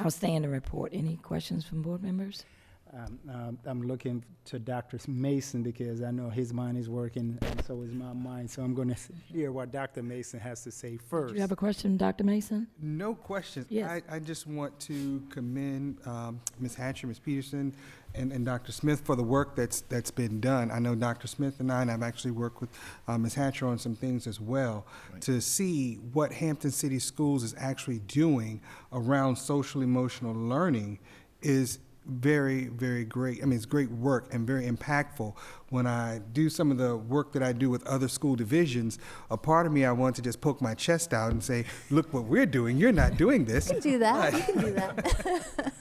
outstanding report. Any questions from board members? I'm looking to Dr. Mason because I know his mind is working and so is my mind. So I'm going to hear what Dr. Mason has to say first. Do you have a question, Dr. Mason? No questions. Yes. I just want to commend Ms. Hatcher, Ms. Peterson, and Dr. Smith for the work that's been done. I know Dr. Smith and I've actually worked with Ms. Hatcher on some things as well. Right. To see what Hampton City Schools is actually doing around social emotional learning is very, very great. I mean, it's great work and very impactful. When I do some of the work that I do with other school divisions, a part of me, I want to just poke my chest out and say, look what we're doing. You're not doing this. You can do that. You can do that.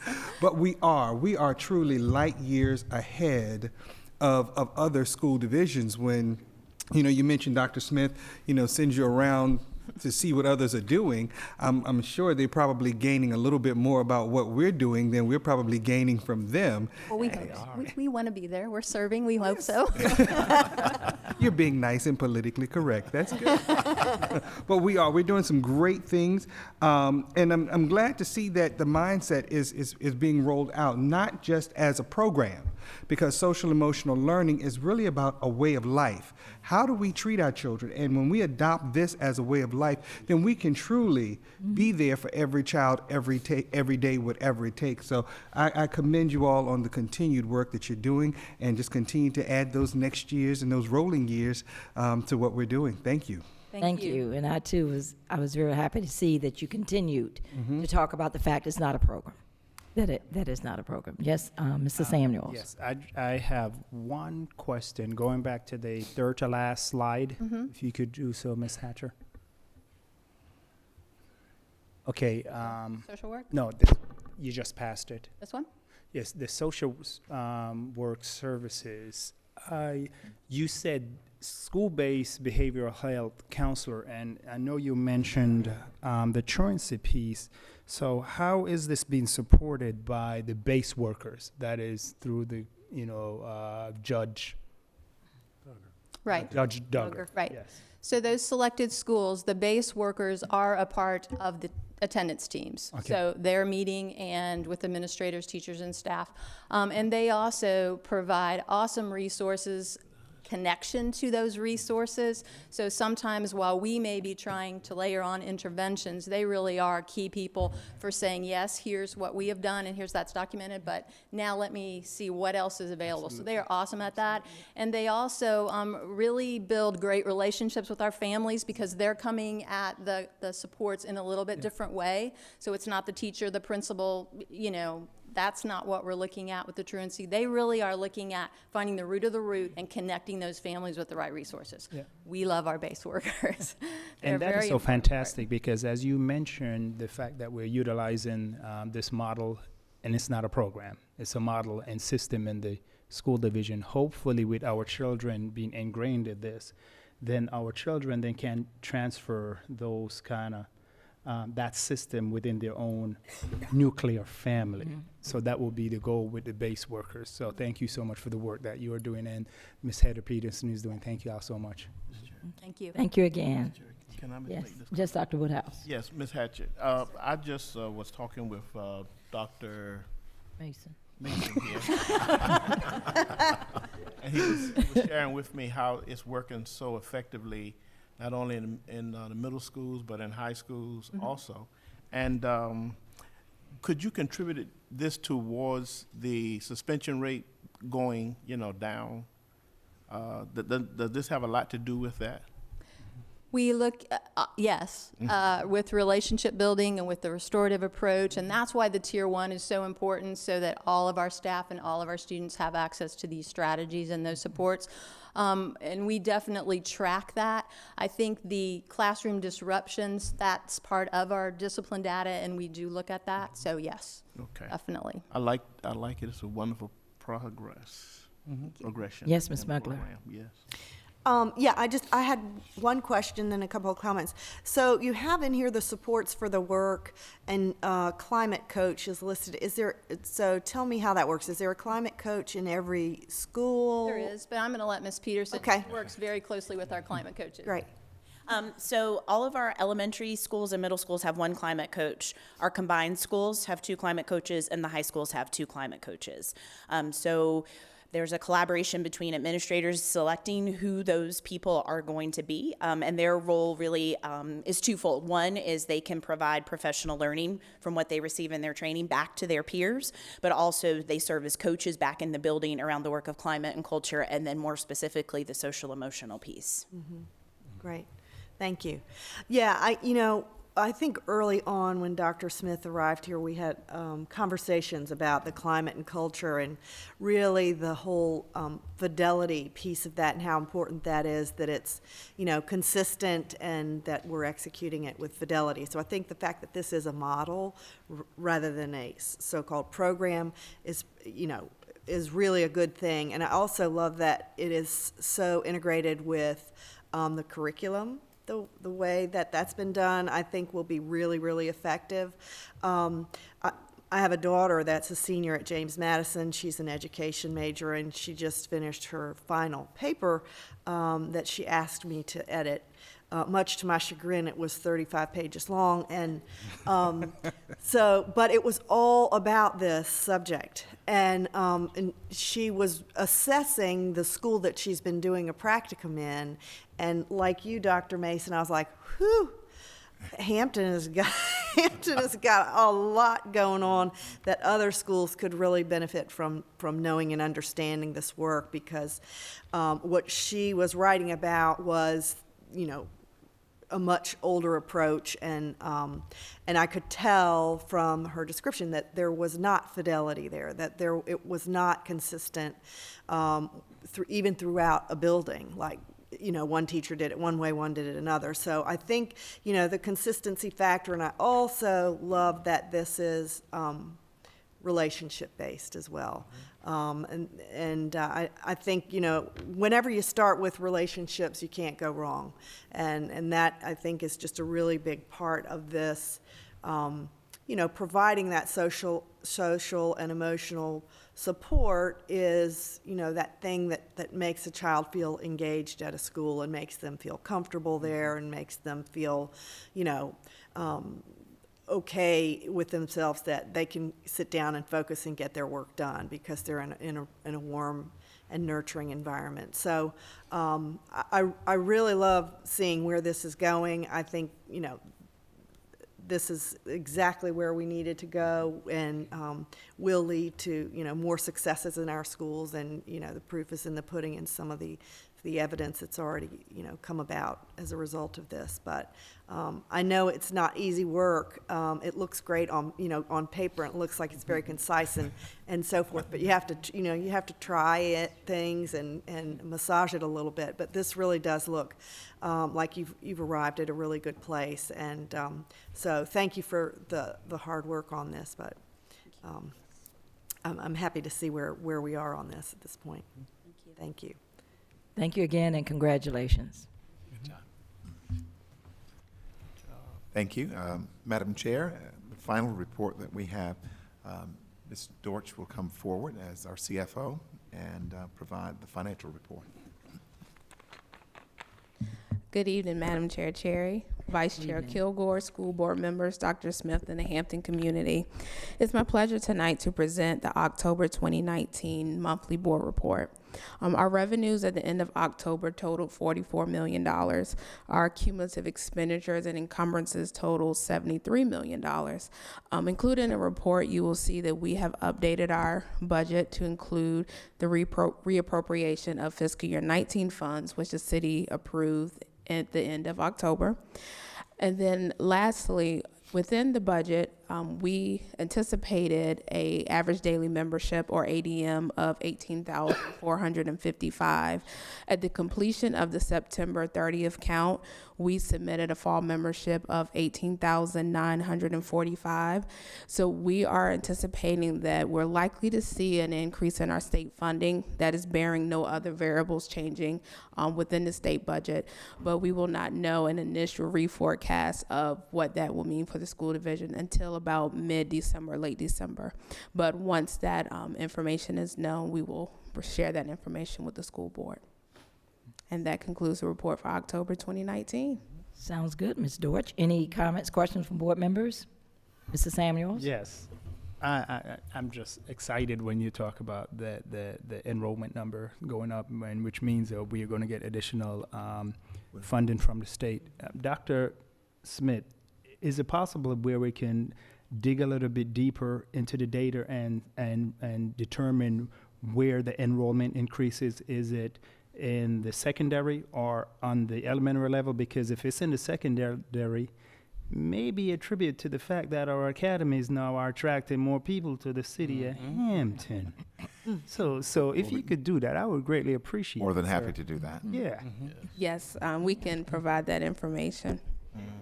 But we are truly light years ahead of other school divisions. When, you mentioned Dr. Smith, sends you around to see what others are doing. I'm sure they're probably gaining a little bit more about what we're doing than we're probably gaining from them. Well, we want to be there. We're serving. We hope so. You're being nice and politically correct. That's good. But we're doing some great things. And I'm glad to see that the mindset is being rolled out, not just as a program, because social emotional learning is really about a way of life. How do we treat our children? And when we adopt this as a way of life, then we can truly be there for every child, every day, whatever it takes. So I commend you all on the continued work that you're doing, and just continue to add those next years and those rolling years to what we're doing. Thank you. Thank you. And I too was very happy to see that you continued to talk about the fact it's not a program. That is not a program. Yes, Mr. Samuels. Yes, I have one question. Going back to the third to last slide, if you could do so, Ms. Hatcher. Okay. Social work? No, you just passed it. This one? Yes, the social work services. You said school-based behavioral health counselor, and I know you mentioned the truancy piece. So how is this being supported by the base workers? That is through the, Judge. Right. Judge Duggar. Right. Yes. So those selected schools, the base workers are a part of the attendance teams. Okay. So they're meeting and with administrators, teachers, and staff. And they also provide awesome resources, connection to those resources. So sometimes while we may be trying to layer on interventions, they really are key people for saying, yes, here's what we have done and here's that's documented, but now let me see what else is available. So they are awesome at that. And they also really build great relationships with our families because they're coming at the supports in a little bit different way. So it's not the teacher, the principal, that's not what we're looking at with the truancy. They really are looking at finding the root of the root and connecting those families with the right resources. Yeah. We love our base workers. And that is so fantastic because as you mentioned, the fact that we're utilizing this model, and it's not a program, it's a model and system in the school division, hopefully with our children being ingrained in this, then our children then can transfer those kind of that system within their own nuclear family. So that will be the goal with the base workers. So thank you so much for the work that you are doing, and Ms. Heather Peterson is doing. Thank you all so much. Thank you. Thank you again. Can I Yes, make this? just Dr. Woodhouse. Yes, Ms. Hatchett. I just was talking with Dr. Mason. Mason here. And he was sharing with me how it's working so effectively, not only in the middle schools, but in high schools also. And could you contribute this towards the suspension rate going, down? Does this have a lot to do with that? We look, yes, with relationship building and with the restorative approach, and that's why the Tier 1 is so important, so that all of our staff and all of our students have access to these strategies and those supports. And we definitely track that. I think the classroom disruptions, that's part of our discipline data, and we do look at that. So yes, definitely. I like it. It's a wonderful progression. Yes, Ms. in the Smuggler. program. Yes. I had one question and a couple of comments. So you have in here the supports for the work, and climate coach is listed. So tell me how that works. Is there a climate coach in every school? There is, but I'm going to let Ms. Peterson. Okay. Works very closely with our climate coaches. Great. So all of our elementary schools and middle schools have one climate coach. Our combined schools have 2 climate coaches, and the high schools have 2 climate coaches. So there's a collaboration between administrators selecting who those people are going to be, and their role really is twofold. One is they can provide professional learning from what they receive in their training back to their peers, but also they serve as coaches back in the building around the work of climate and culture, and then more specifically the social emotional piece. Great. Thank you. Yeah, I think early on when Dr. Smith arrived here, we had conversations about the climate and culture, and really the whole fidelity piece of that, and how important that is, that it's, consistent and that we're executing it with fidelity. So I think the fact that this is a model rather than a so-called program is really a good thing. And I also love that it is so integrated with the curriculum. The way that that's been done, I think, will be really, really effective. I have a daughter that's a senior at James Madison. She's an education major, and she just finished her final paper that she asked me to edit. Much to my chagrin, it was 35 pages long, and but it was all about this subject. And she was assessing the school that she's been doing a practicum in, and like you, Dr. Mason, I was like, whew, Hampton has got a lot going on that other schools could really benefit from knowing and understanding this work, because what she was writing about was, a much older approach, and I could tell from her description that there was not fidelity there, that it was not consistent even throughout a building. Like, one teacher did it one way, one did it another. So I think, the consistency factor, and I also love that this is relationship-based as well. I think, whenever you start with relationships, you can't go wrong. And that, I think, is just a really big part of this, providing that social and emotional support is, that thing that makes a child feel engaged at a school and makes them feel comfortable there and makes them feel, okay with themselves, that they can sit down and focus and get their work done because they're in a warm and nurturing environment. So I really love seeing where this is going. I think, this is exactly where we needed to go, and will lead to, more successes in our schools. And, the proof is in the pudding in some of the evidence that's already, come about as a result of this. But I know it's not easy work. It looks great on, on paper, and it looks like it's very concise and so forth. But you have to, you have to try things and massage it a little bit. But this really does look like you've arrived at a really good place. And so thank you for the hard work on this. But I'm happy to see where we are on this at this point. Thank you. Thank you again, and congratulations. Good job. Thank you. Madam Chair, the final report that we have, Ms. Dortch will come forward as our CFO and provide the financial report. Good evening, Madam Chair Cherry, Vice Chair Kilgore, school board members, Dr. Smith, and the Hampton community. It's my pleasure tonight to present the October 2019 monthly board report. Our revenues at the end of October totaled $44 million. Our cumulative expenditures and encumbrances totaled $73 million. Included in the report, you will see that we have updated our budget to include the reappropriation of fiscal year 19 funds, which the city approved at the end of October. And then lastly, within the budget, we anticipated a average daily membership, or ADM, of 18,455. At the completion of the September 30th count, we submitted a fall membership of 18,945. So we are anticipating that we're likely to see an increase in our state funding that is bearing no other variables changing within the state budget, but we will not know an initial reforecast of what that will mean for the school division until about mid-December, late December. But once that information is known, we will share that information with the school board. And that concludes the report for October 2019. Sounds good, Ms. Dortch. Any comments, questions from board members? Mr. Samuels? Yes. I'm just excited when you talk about the enrollment number going up, and which means that we are going to get additional funding from the state. Dr. Smith, is it possible where we can dig a little bit deeper into the data and determine where the enrollment increases? Is it in the secondary or on the elementary level? Because if it's in the secondary, maybe attribute to the fact that our academies now are attracting more people to the city of Hampton. So if you could do that, I would greatly appreciate it. More than sir. happy to do that. Yeah. Yes, we can provide that information.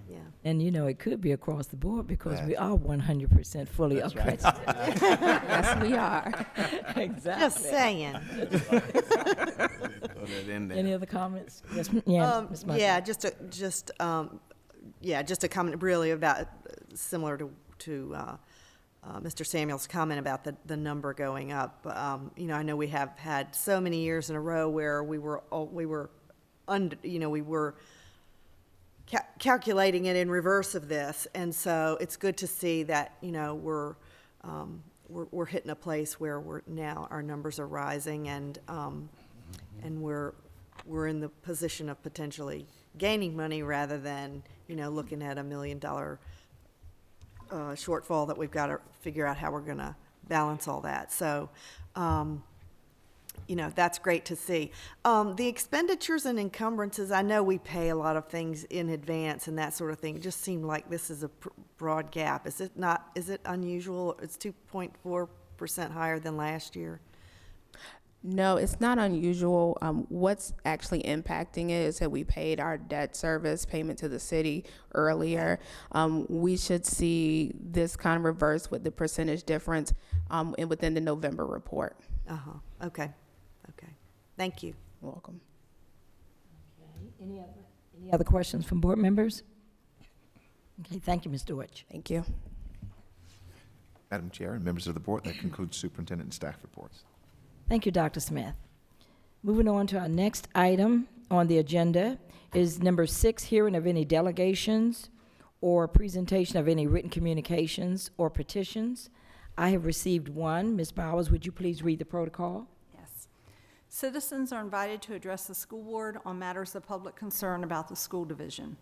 Yeah. And you know, it could be across the board because we are 100% fully That's right. accredited. Yes, we are. Exactly. Just saying. Any other comments? Yes, Ms. Michael. Yeah, just a comment really about similar to Mr. Samuel's comment about the number going up. You know, I know we have had so many years in a row where we were calculating it in reverse of this, and so it's good to see that, you know, we're hitting a place where now our numbers are rising, and we're in the position of potentially gaining money rather than, you know, looking at $1 million shortfall that we've got to figure out how we're going to balance all that. So, you know, that's great to see. The expenditures and encumbrances, I know we pay a lot of things in advance and that sort of thing. It just seemed like this is a broad gap. Is it not? Is it unusual? It's 2.4% higher than last year. No, it's not unusual. What's actually impacting it is that we paid our debt service payment to the city earlier. We should see this kind of reverse with the percentage difference within the November report. Okay. Thank you. You're welcome. Any other questions from board members? Okay, thank you, Ms. Dortch. Thank you. Madam Chair and members of the board, that concludes superintendent and staff reports. Thank you, Dr. Smith. Moving on to our next item on the agenda is number 6, hearing of any delegations or presentation of any written communications or petitions. I have received one. Ms. Bowers, would you please read the protocol? Yes. Citizens are invited to address the school board on matters of public concern about the school division.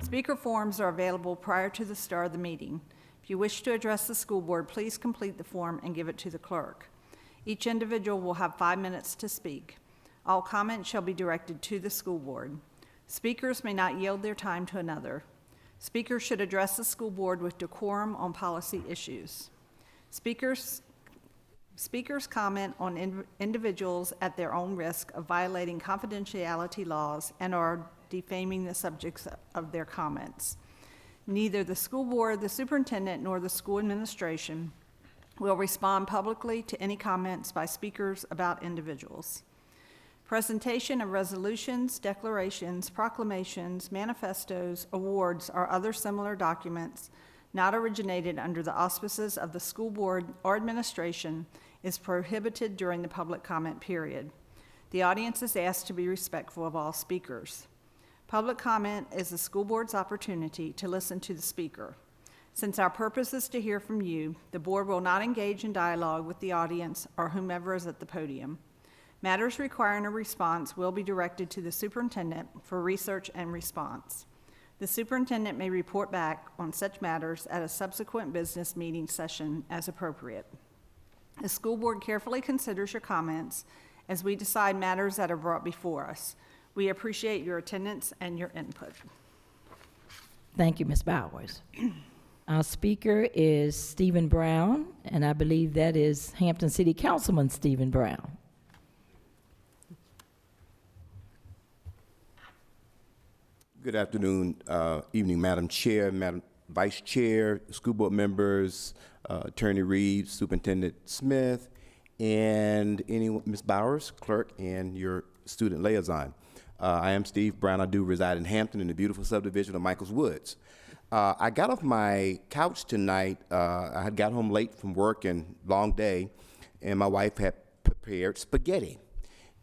Speaker forms are available prior to the start of the meeting. If you wish to address the school board, please complete the form and give it to the clerk. Each individual will have 5 minutes to speak. All comments shall be directed to the school board. Speakers may not yield their time to another. Speakers should address the school board with decorum on policy issues. Speakers comment on individuals at their own risk of violating confidentiality laws and are defaming the subjects of their comments. Neither the school board, the superintendent, nor the school administration will respond publicly to any comments by speakers about individuals. Presentation of resolutions, declarations, proclamations, manifestos, awards, or other similar documents not originated under the auspices of the school board or administration is prohibited during the public comment period. The audience is asked to be respectful of all speakers. Public comment is the school board's opportunity to listen to the speaker. Since our purpose is to hear from you, the board will not engage in dialogue with the audience or whomever is at the podium. Matters requiring a response will be directed to the superintendent for research and response. The superintendent may report back on such matters at a subsequent business meeting session as appropriate. The school board carefully considers your comments as we decide matters that are brought before us. We appreciate your attendance and your input. Thank you, Ms. Bowers. Our speaker is Stephen Brown, and I believe that is Hampton City Councilman Stephen Brown. Good afternoon, evening, Madam Chair, Madam Vice Chair, school board members, Attorney Reeves, Superintendent Smith, and Ms. Bowers, clerk, and your student liaison. I am Steve Brown. I do reside in Hampton in the beautiful subdivision of Michaels Woods. I got off my couch tonight. I had got home late from work and long day, and my wife had prepared spaghetti.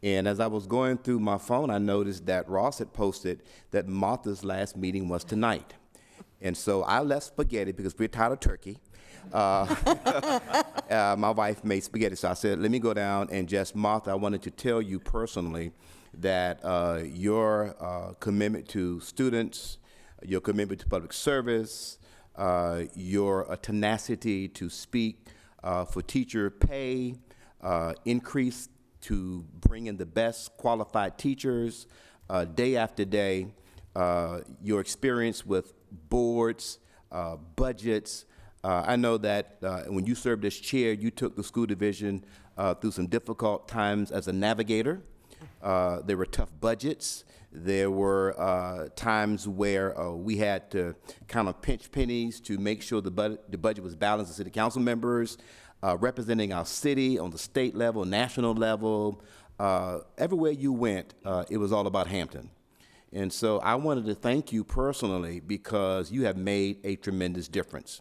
And as I was going through my phone, I noticed that Ross had posted that Martha's last meeting was tonight. And so I left spaghetti because we're tired of turkey. My wife made spaghetti, so I said, let me go down and just, Martha, I wanted to tell you personally that your commitment to students, your commitment to public service, your tenacity to speak for teacher pay, increase to bring in the best qualified teachers day after day, your experience with boards, budgets. I know that when you served as chair, you took the school division through some difficult times as a navigator. There were tough budgets. There were times where we had to kind of pinch pennies to make sure the budget was balanced. The city council members representing our city on the state level, national level, everywhere you went, it was all about Hampton. And so I wanted to thank you personally because you have made a tremendous difference.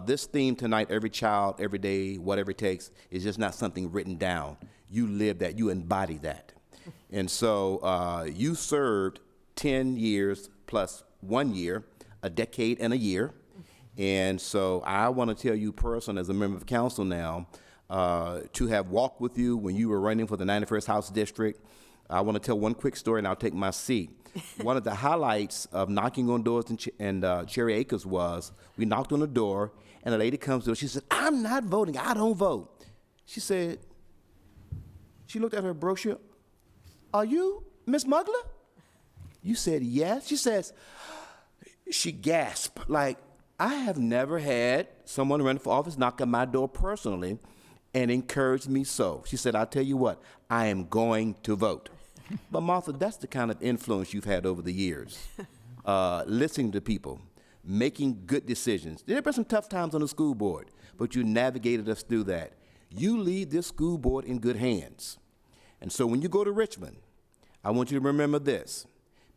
This theme tonight, every child, every day, whatever it takes, is just not something written down. You live that, you embody that. And so you served 10 years plus 1 year, a decade and a year. And so I want to tell you personally, as a member of council now, to have walked with you when you were running for the 91st House District. I want to tell one quick story and I'll take my seat. One of the highlights of knocking on doors in Cherry Acres was we knocked on the door and a lady comes to us. She said, I'm not voting. I don't vote. She said, she looked at her brochure. Are you Miss Mugler? You said yes. She says, she gasped like, I have never had someone running for office knock on my door personally and encourage me so. She said, I'll tell you what, I am going to vote. But Martha, that's the kind of influence you've had over the years. Listening to people, making good decisions. There have been some tough times on the school board, but you navigated us through that. You lead this school board in good hands. And so when you go to Richmond, I want you to remember this,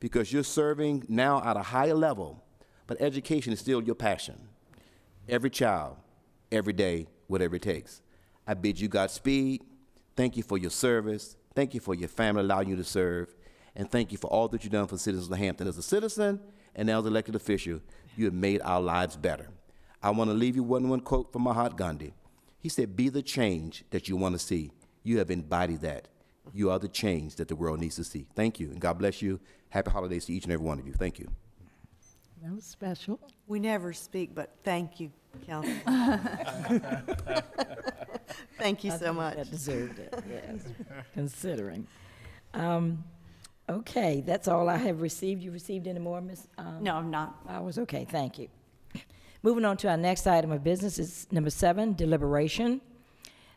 because you're serving now at a higher level, but education is still your passion. Every child, every day, whatever it takes. I bid you Godspeed. Thank you for your service. Thank you for your family allowing you to serve. And thank you for all that you've done for citizens of Hampton. As a citizen and now as an elected official, you have made our lives better. I want to leave you with one quote from Mahatma Gandhi. He said, be the change that you want to see. You have embodied that. You are the change that the world needs to see. Thank you, and God bless you. Happy holidays to each and every one of you. Thank you. That was special. We never speak, but thank you, Councilman. Thank you so much. That deserved it, yes, considering. Okay, that's all I have received. You received any more, Ms.? No, I'm not. I was okay, thank you. Moving on to our next item of business is number 7, deliberation.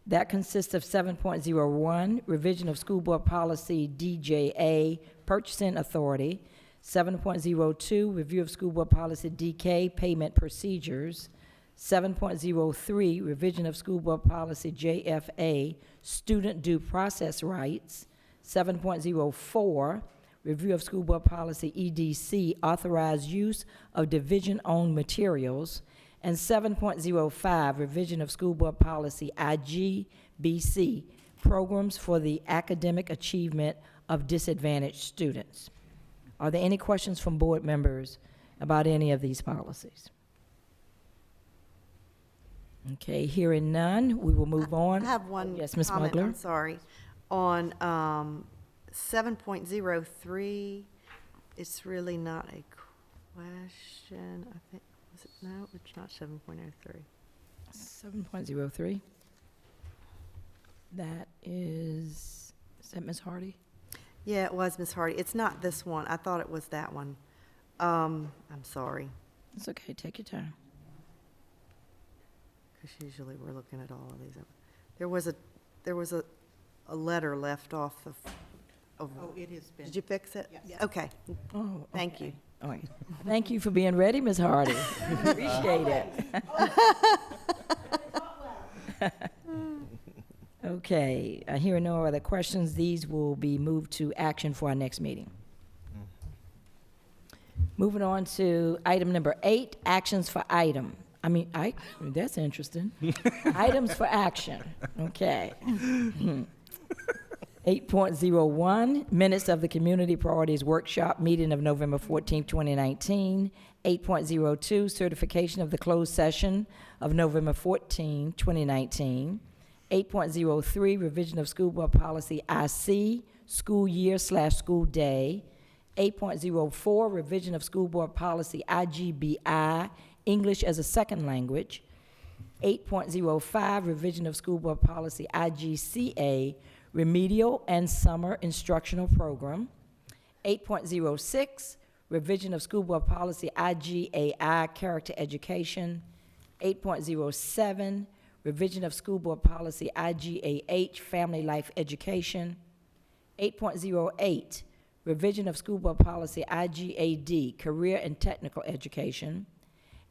That consists of 7.01, revision of school board policy DJA, purchasing authority. 7.02, review of school board policy DK, payment procedures. 7.03, revision of school board policy JFA, student due process rights. 7.04, review of school board policy EDC, authorized use of division-owned materials, and 7.05, revision of school board policy IGBC, programs for the academic achievement of disadvantaged students. Are there any questions from board members about any of these policies? Okay, hearing none, we will move on. I have one Yes, Ms. comment, Mugler? I'm sorry. On 7.03, it's really not a question, I think. Was it? No, it's not 7.03. 7.03. That is that Ms. Hardy? Yeah, it was Ms. Hardy. It's not this one. I thought it was that one. I'm sorry, It's okay, take your time. because usually we're looking at all of these. There was a letter left off of. Oh, it has been. Did you fix it? Yes. Okay. Oh, Thank you. All right. Thank you for being ready, Ms. Hardy. Appreciate it. Okay, hearing no other questions, these will be moved to action for our next meeting. Moving on to item number 8, actions for item. That's interesting. Items for action, okay. 8.01, minutes of the Community Priorities Workshop meeting of November 14, 2019. 8.02, certification of the closed session of November 14, 2019. 8.03, revision of school board policy IC, school year/school day. 8.04, revision of school board policy IGBI, English as a second language. 8.05, revision of school board policy IGCA, remedial and summer instructional program. 8.06, revision of school board policy IGAI, character education. 8.07, revision of school board policy IGAH, family life education. 8.08, revision of school board policy IGAD, career and technical education.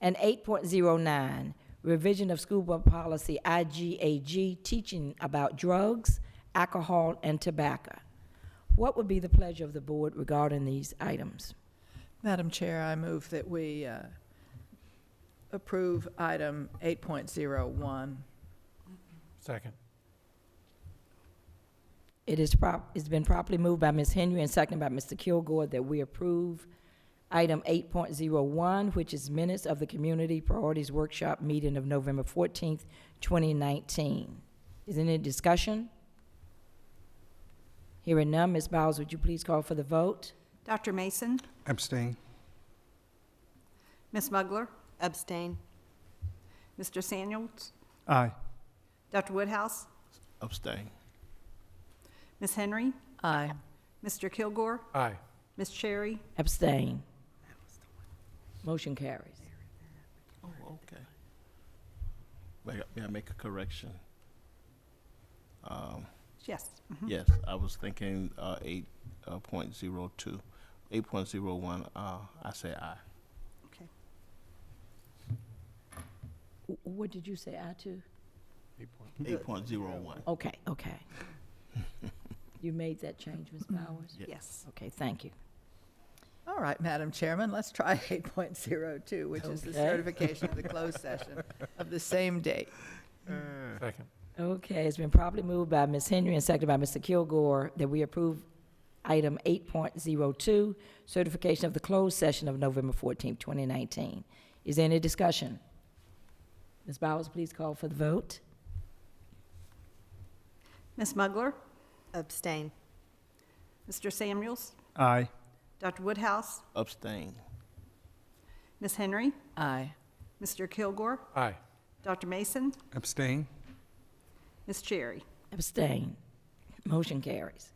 And 8.09, revision of school board policy IGAG, teaching about drugs, alcohol, and tobacco. What would be the pleasure of the board regarding these items? Madam Chair, I move that we approve item 8.01. Second. It's been properly moved by Ms. Henry and seconded by Mr. Kilgore that we approve item 8.01, which is minutes of the Community Priorities Workshop meeting of November 14th, 2019. Is there any discussion? Hearing none, Ms. Bowles, would you please call for the vote? Dr. Mason? Abstain. Ms. Mugler? Abstain. Mr. Samuels? Aye. Dr. Woodhouse? Abstain. Ms. Henry? Aye. Mr. Kilgore? Aye. Ms. Cherry? Abstain. Motion carries. Oh, okay. May I make a correction? Yes. Mhm. Yes, I was thinking 8.02. 8.01, I say aye. Okay. What did you say, I too? 8.01. Okay, okay. You made that change, Ms. Bowers? Yes. Okay, thank you. All right, Madam Chairman, let's try 8.02, which is the Okay. certification of the closed session of the same date. Second. Okay, it's been properly moved by Ms. Henry and seconded by Mr. Kilgore that we approve item 8.02, certification of the closed session of November 14th, 2019. Is there any discussion? Ms. Bowers, please call for the vote. Ms. Mugler? Abstain. Mr. Samuels? Aye. Dr. Woodhouse? Abstain. Ms. Henry? Aye. Mr. Kilgore? Aye. Dr. Mason? Abstain. Ms. Cherry? Abstain. Motion carries.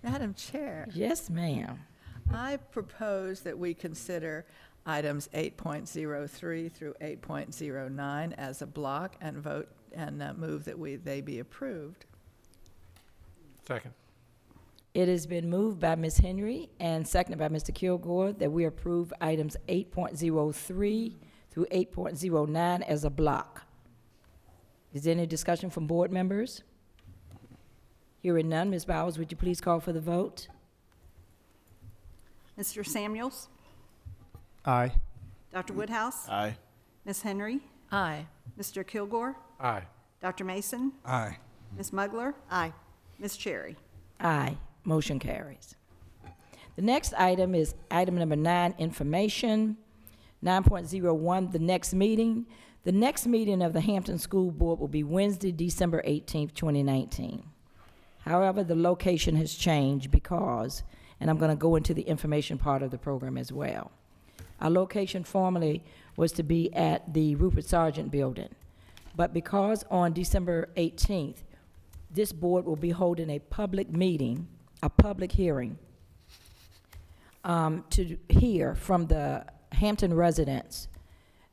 Madam Chair, Yes, ma'am. I propose that we consider items 8.03 through 8.09 as a block and vote and move that they be approved. Second. It has been moved by Ms. Henry and seconded by Mr. Kilgore that we approve items 8.03 through 8.09 as a block. Is there any discussion from board members? Hearing none, Ms. Bowers, would you please call for the vote? Mr. Samuels? Aye. Dr. Woodhouse? Aye. Ms. Henry? Aye. Mr. Kilgore? Aye. Dr. Mason? Aye. Ms. Mugler? Aye. Ms. Cherry? Aye. Motion carries. The next item is item number 9, information. 9.01, the next meeting. The next meeting of the Hampton School Board will be Wednesday, December 18th, 2019. However, the location has changed because, and I'm going to go into the information part of the program as well. Our location formerly was to be at the Rupert Sargent Building, but because on December 18th, this board will be holding a public meeting, a public hearing, to hear from the Hampton residents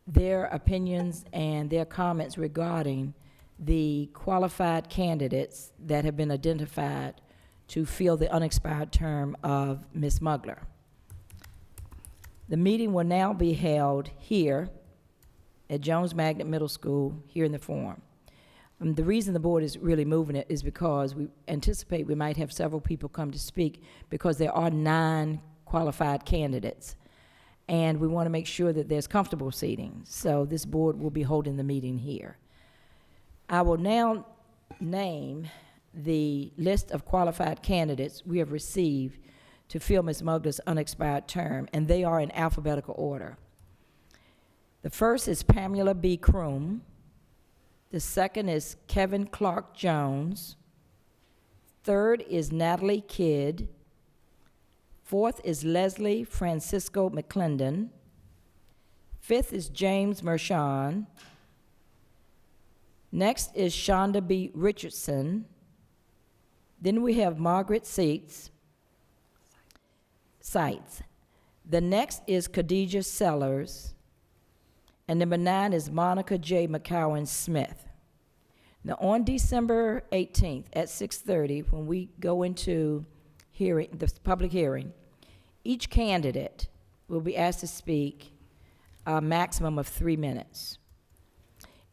their opinions and their comments regarding the qualified candidates that have been identified to fill the unexpired term of Ms. Mugler. The meeting will now be held here at Jones Magnet Middle School, here in the Forum. The reason the board is really moving it is because we anticipate we might have several people come to speak because there are 9 qualified candidates. And we want to make sure that there's comfortable seating. So this board will be holding the meeting here. I will now name the list of qualified candidates we have received to fill Ms. Mugler's unexpired term, and they are in alphabetical order. The first is Pamela B. Kroom. The second is Kevin Clark Jones. Third is Natalie Kidd. Fourth is Leslie Francisco McClendon. Fifth is James Mershon. Next is Shonda B. Richardson. Then we have Margaret Seitz. The next is Khadijah Sellers. And number 9 is Monica J. McCowan Smith. Now, on December 18th at 6:30, when we go into the public hearing, each candidate will be asked to speak a maximum of 3 minutes.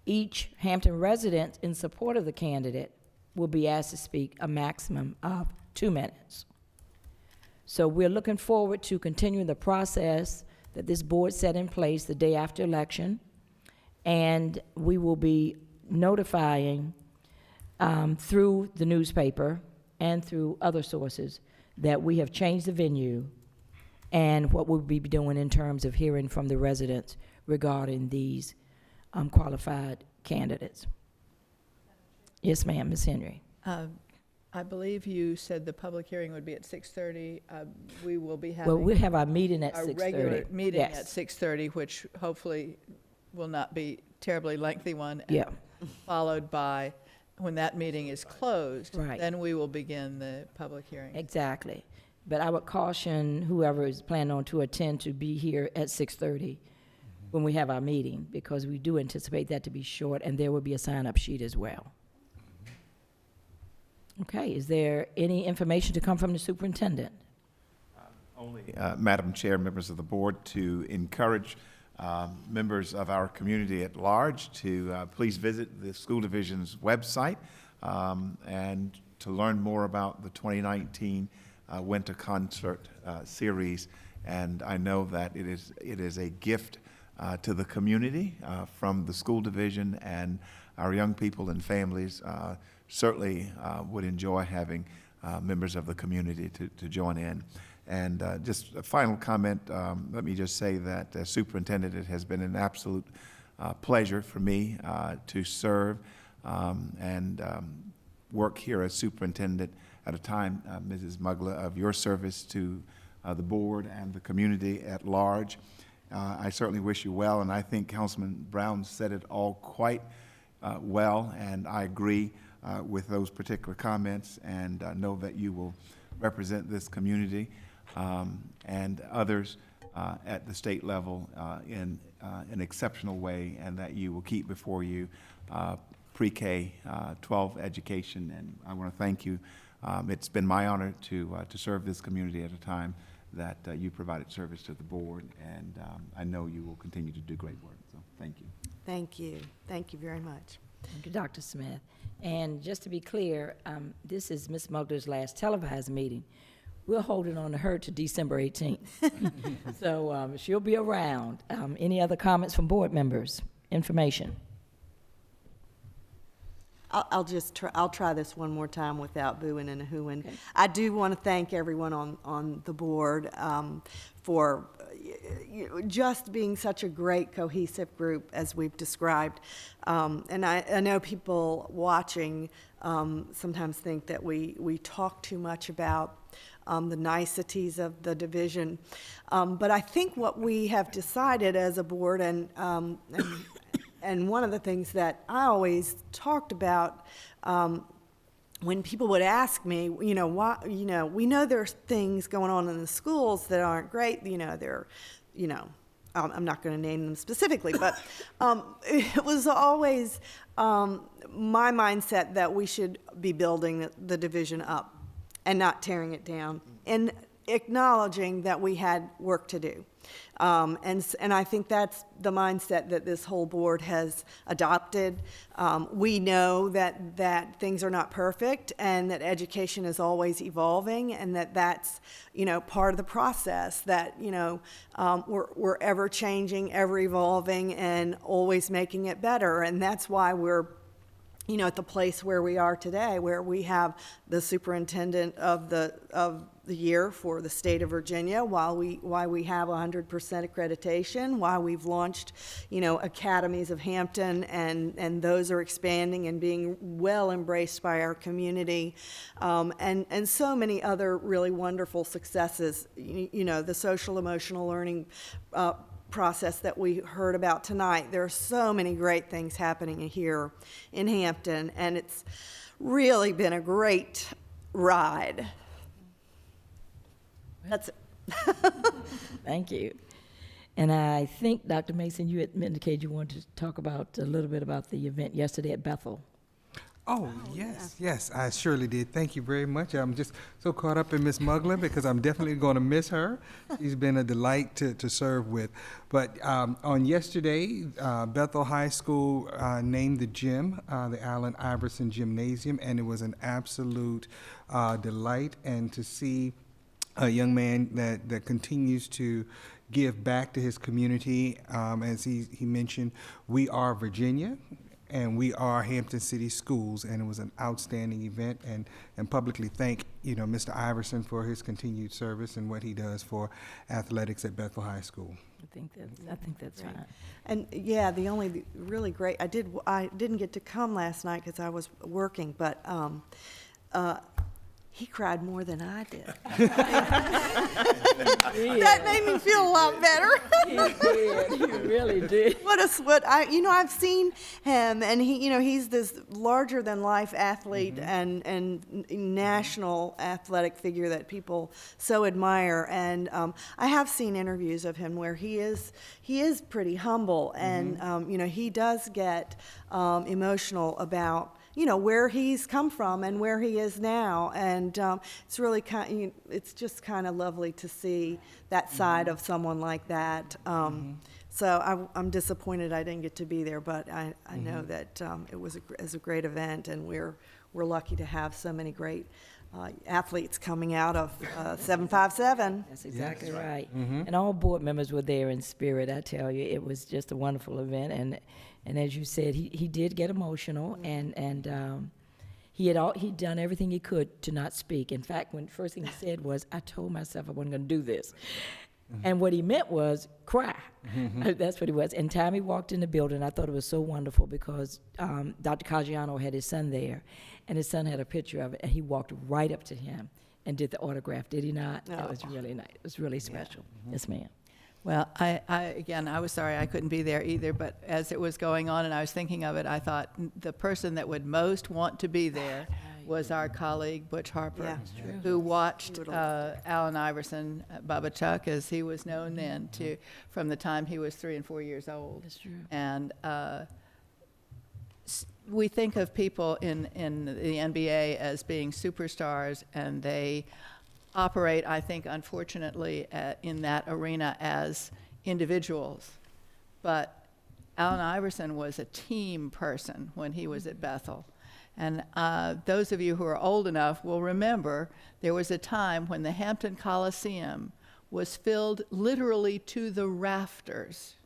Each Hampton resident in support of the candidate will be asked to speak a maximum of 2 minutes. So we're looking forward to continuing the process that this board set in place the day after election, and we will be notifying through the newspaper and through other sources that we have changed the venue and what we'll be doing in terms of hearing from the residents regarding these qualified candidates. Yes, ma'am, Ms. Henry. I believe you said the public hearing would be at 6:30. We will be having. Well, we'll have our meeting at 6:30. Our regular meeting Yes. at 6:30, which hopefully will not be terribly lengthy one. Yeah. Followed by, when that meeting is closed, Right. then we will begin the public hearing. Exactly. But I would caution whoever is planning on to attend to be here at 6:30 when we have our meeting, because we do anticipate that to be short, and there will be a sign-up sheet as well. Okay, is there any information to come from the superintendent? Only, Madam Chair, members of the board, to encourage members of our community at large to please visit the school division's website and to learn more about the 2019 Winter Concert Series. And I know that it is a gift to the community from the school division, and our young people and families certainly would enjoy having members of the community to join in. And just a final comment, let me just say that as superintendent, it has been an absolute pleasure for me to serve and work here as superintendent at a time, Mrs. Mugler, of your service to the board and the community at large. I certainly wish you well, and I think Councilman Brown said it all quite well, and I agree with those particular comments, and know that you will represent this community and others at the state level in an exceptional way, and that you will keep before you pre-K 12 education. And I want to thank you. It's been my honor to serve this community at a time that you provided service to the board, and I know you will continue to do great work. So thank you. Thank you. Thank you very much. Thank you, Dr. Smith. And just to be clear, this is Ms. Mugler's last televised meeting. We're holding on to her to December 18th. So she'll be around. Any other comments from board members? Information? I'll try this one more time without booing and hooing. Okay. I do want to thank everyone on the board for just being such a great cohesive group as we've described. And I know people watching sometimes think that we talk too much about the niceties of the division. But I think what we have decided as a board, and one of the things that I always talked about when people would ask me, we know there's things going on in the schools that aren't great. I'm not going to name them specifically, but it was always my mindset that we should be building the division up and not tearing it down, and acknowledging that we had work to do. And I think that's the mindset that this whole board has adopted. We know that things are not perfect, and that education is always evolving, and that's part of the process, that we're ever changing, ever evolving, and always making it better. And that's why we're at the place where we are today, where we have the superintendent of the year for the state of Virginia, why we have 100% accreditation, why we've launched, academies of Hampton, and those are expanding and being well embraced by our community, and so many other really wonderful successes. The social emotional learning process that we heard about tonight. There are so many great things happening here in Hampton, and it's really been a great ride. That's it. Thank you. And I think, Dr. Mason, you had indicated you wanted to talk about a little bit about the event yesterday at Bethel. Oh, yes, I surely did. Thank you very much. I'm just so caught up in Miss Mugler because I'm definitely going to miss her. She's been a delight to serve with. But on yesterday, Bethel High School named the gym, the Allen Iverson Gymnasium, and it was an absolute delight. And to see a young man that continues to give back to his community, as he mentioned, we are Virginia. And we are Hampton City Schools, and it was an outstanding event, and publicly thank Mr. Iverson for his continued service and what he does for athletics at Bethel High School. I think that's right. And yeah, the only really great, I didn't get to come last night because I was working, but he cried more than I did. That made me feel a lot better. He did. He really did. I've seen him, and he's this larger than life athlete, and national athletic figure that people so admire. And I have seen interviews of him where he is pretty humble, and he does get emotional about where he's come from and where he is now, and it's really it's just kind of lovely to see that side of someone like that. So I'm disappointed I didn't get to be there, but I know that it was a great event, and we're lucky to have so many great athletes coming out of 757. That's exactly right. And all board members were there in spirit. I tell you, it was just a wonderful event, and as you said, he did get emotional, and he'd done everything he could to not speak. In fact, when the first thing he said was, "I told myself I wasn't going to do this," and what he meant was cry. That's what he was. And time he walked in the building, I thought it was so wonderful because Dr. Caggiano had his son there, and his son had a picture of it, and he walked right up to him and did the autograph. Did he not? Oh. That was really nice. It was really special. Yes, ma'am. Well, I was sorry I couldn't be there either, but as it was going on and I was thinking of it, I thought the person that would most want to be there was our colleague Butch Harper, who watched Allen Iverson, Bubba Chuck, as he was known then, from the time he was 3 and 4 years old. That's true. And we think of people in the NBA as being superstars, and they operate, I think, unfortunately, in that arena as individuals. But Allen Iverson was a team person when he was at Bethel. And those of you who are old enough will remember there was a time when the Hampton Coliseum was filled literally to the rafters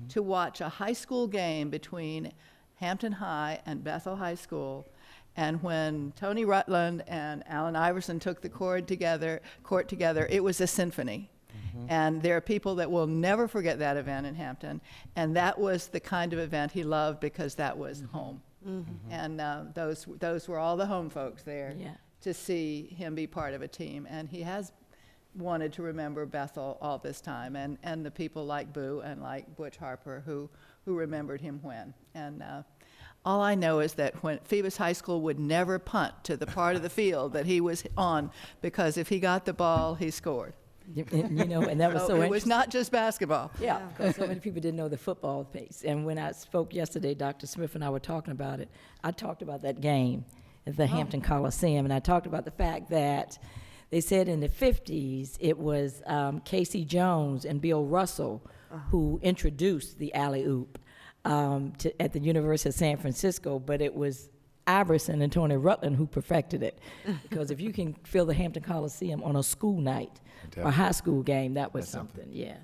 to watch a high school game between Hampton High and Bethel High School. And when Tony Rutland and Allen Iverson took the court together, it was a symphony. And there are people that will never forget that event in Hampton. And that was the kind of event he loved because that was home. And those were all the home folks there to see him be part of a team. And he has wanted to remember Bethel all this time, and the people like Boo and like Butch Harper who remembered him when. And all I know is that when Phoebus High School would never punt to the part of the field that he was on, because if he got the ball, he scored. And, you know, and that was so it was not just basketball. Yeah, because so many people didn't know the football pace. And when I spoke yesterday, Dr. Smith and I were talking about it, I talked about that game at the Hampton Coliseum, and I talked about the fact that they said in the 50s it was Casey Jones and Bill Russell who introduced the alley-oop at the University of San Francisco, but it was Iverson and Tony Rutland who perfected it. Because if you can fill the Hampton Coliseum on a school night, or a high school game, that was something, yes.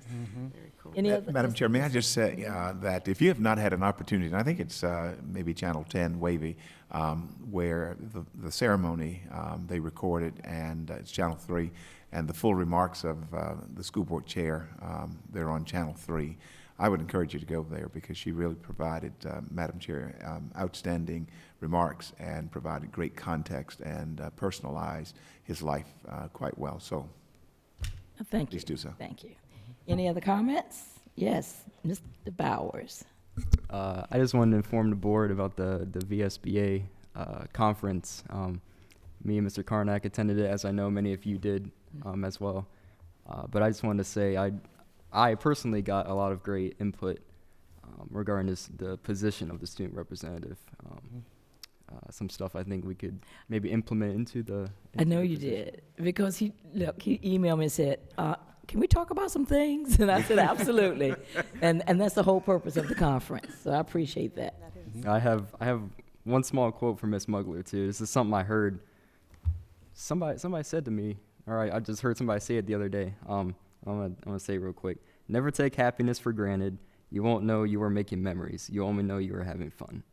Very cool. Any other? Madam Chair, may I just say that if you have not had an opportunity, and I think it's maybe Channel 10 Wavy, where the ceremony they recorded, and it's Channel 3, and the full remarks of the school board chair, they're on Channel 3. I would encourage you to go there because she really provided, Madam Chair, outstanding remarks and provided great context and personalized his life quite well. So thank you. Please do so. Thank you. Any other comments? Yes, Mr. Bowers. I just wanted to inform the board about the VSBA conference. Me and Mr. Karnak attended it, as I know many of you did as well. But I just wanted to say I personally got a lot of great input regarding the position of the student representative. Some stuff I think we could maybe implement into the. I know you did, because he emailed me and said, can we talk about some things? And I said, absolutely. and that's the whole purpose of the conference. So I appreciate that. I have one small quote from Miss Mugler too. This is something I heard. Somebody said to me, I just heard somebody say it the other day. I'm gonna say it real quick. Never take happiness for granted. You won't know you were making memories. You only know you were having fun.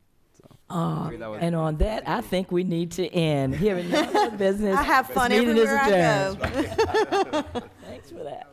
And on that, I think we need to end. Here in your business. I have fun everywhere I go. Thanks for that.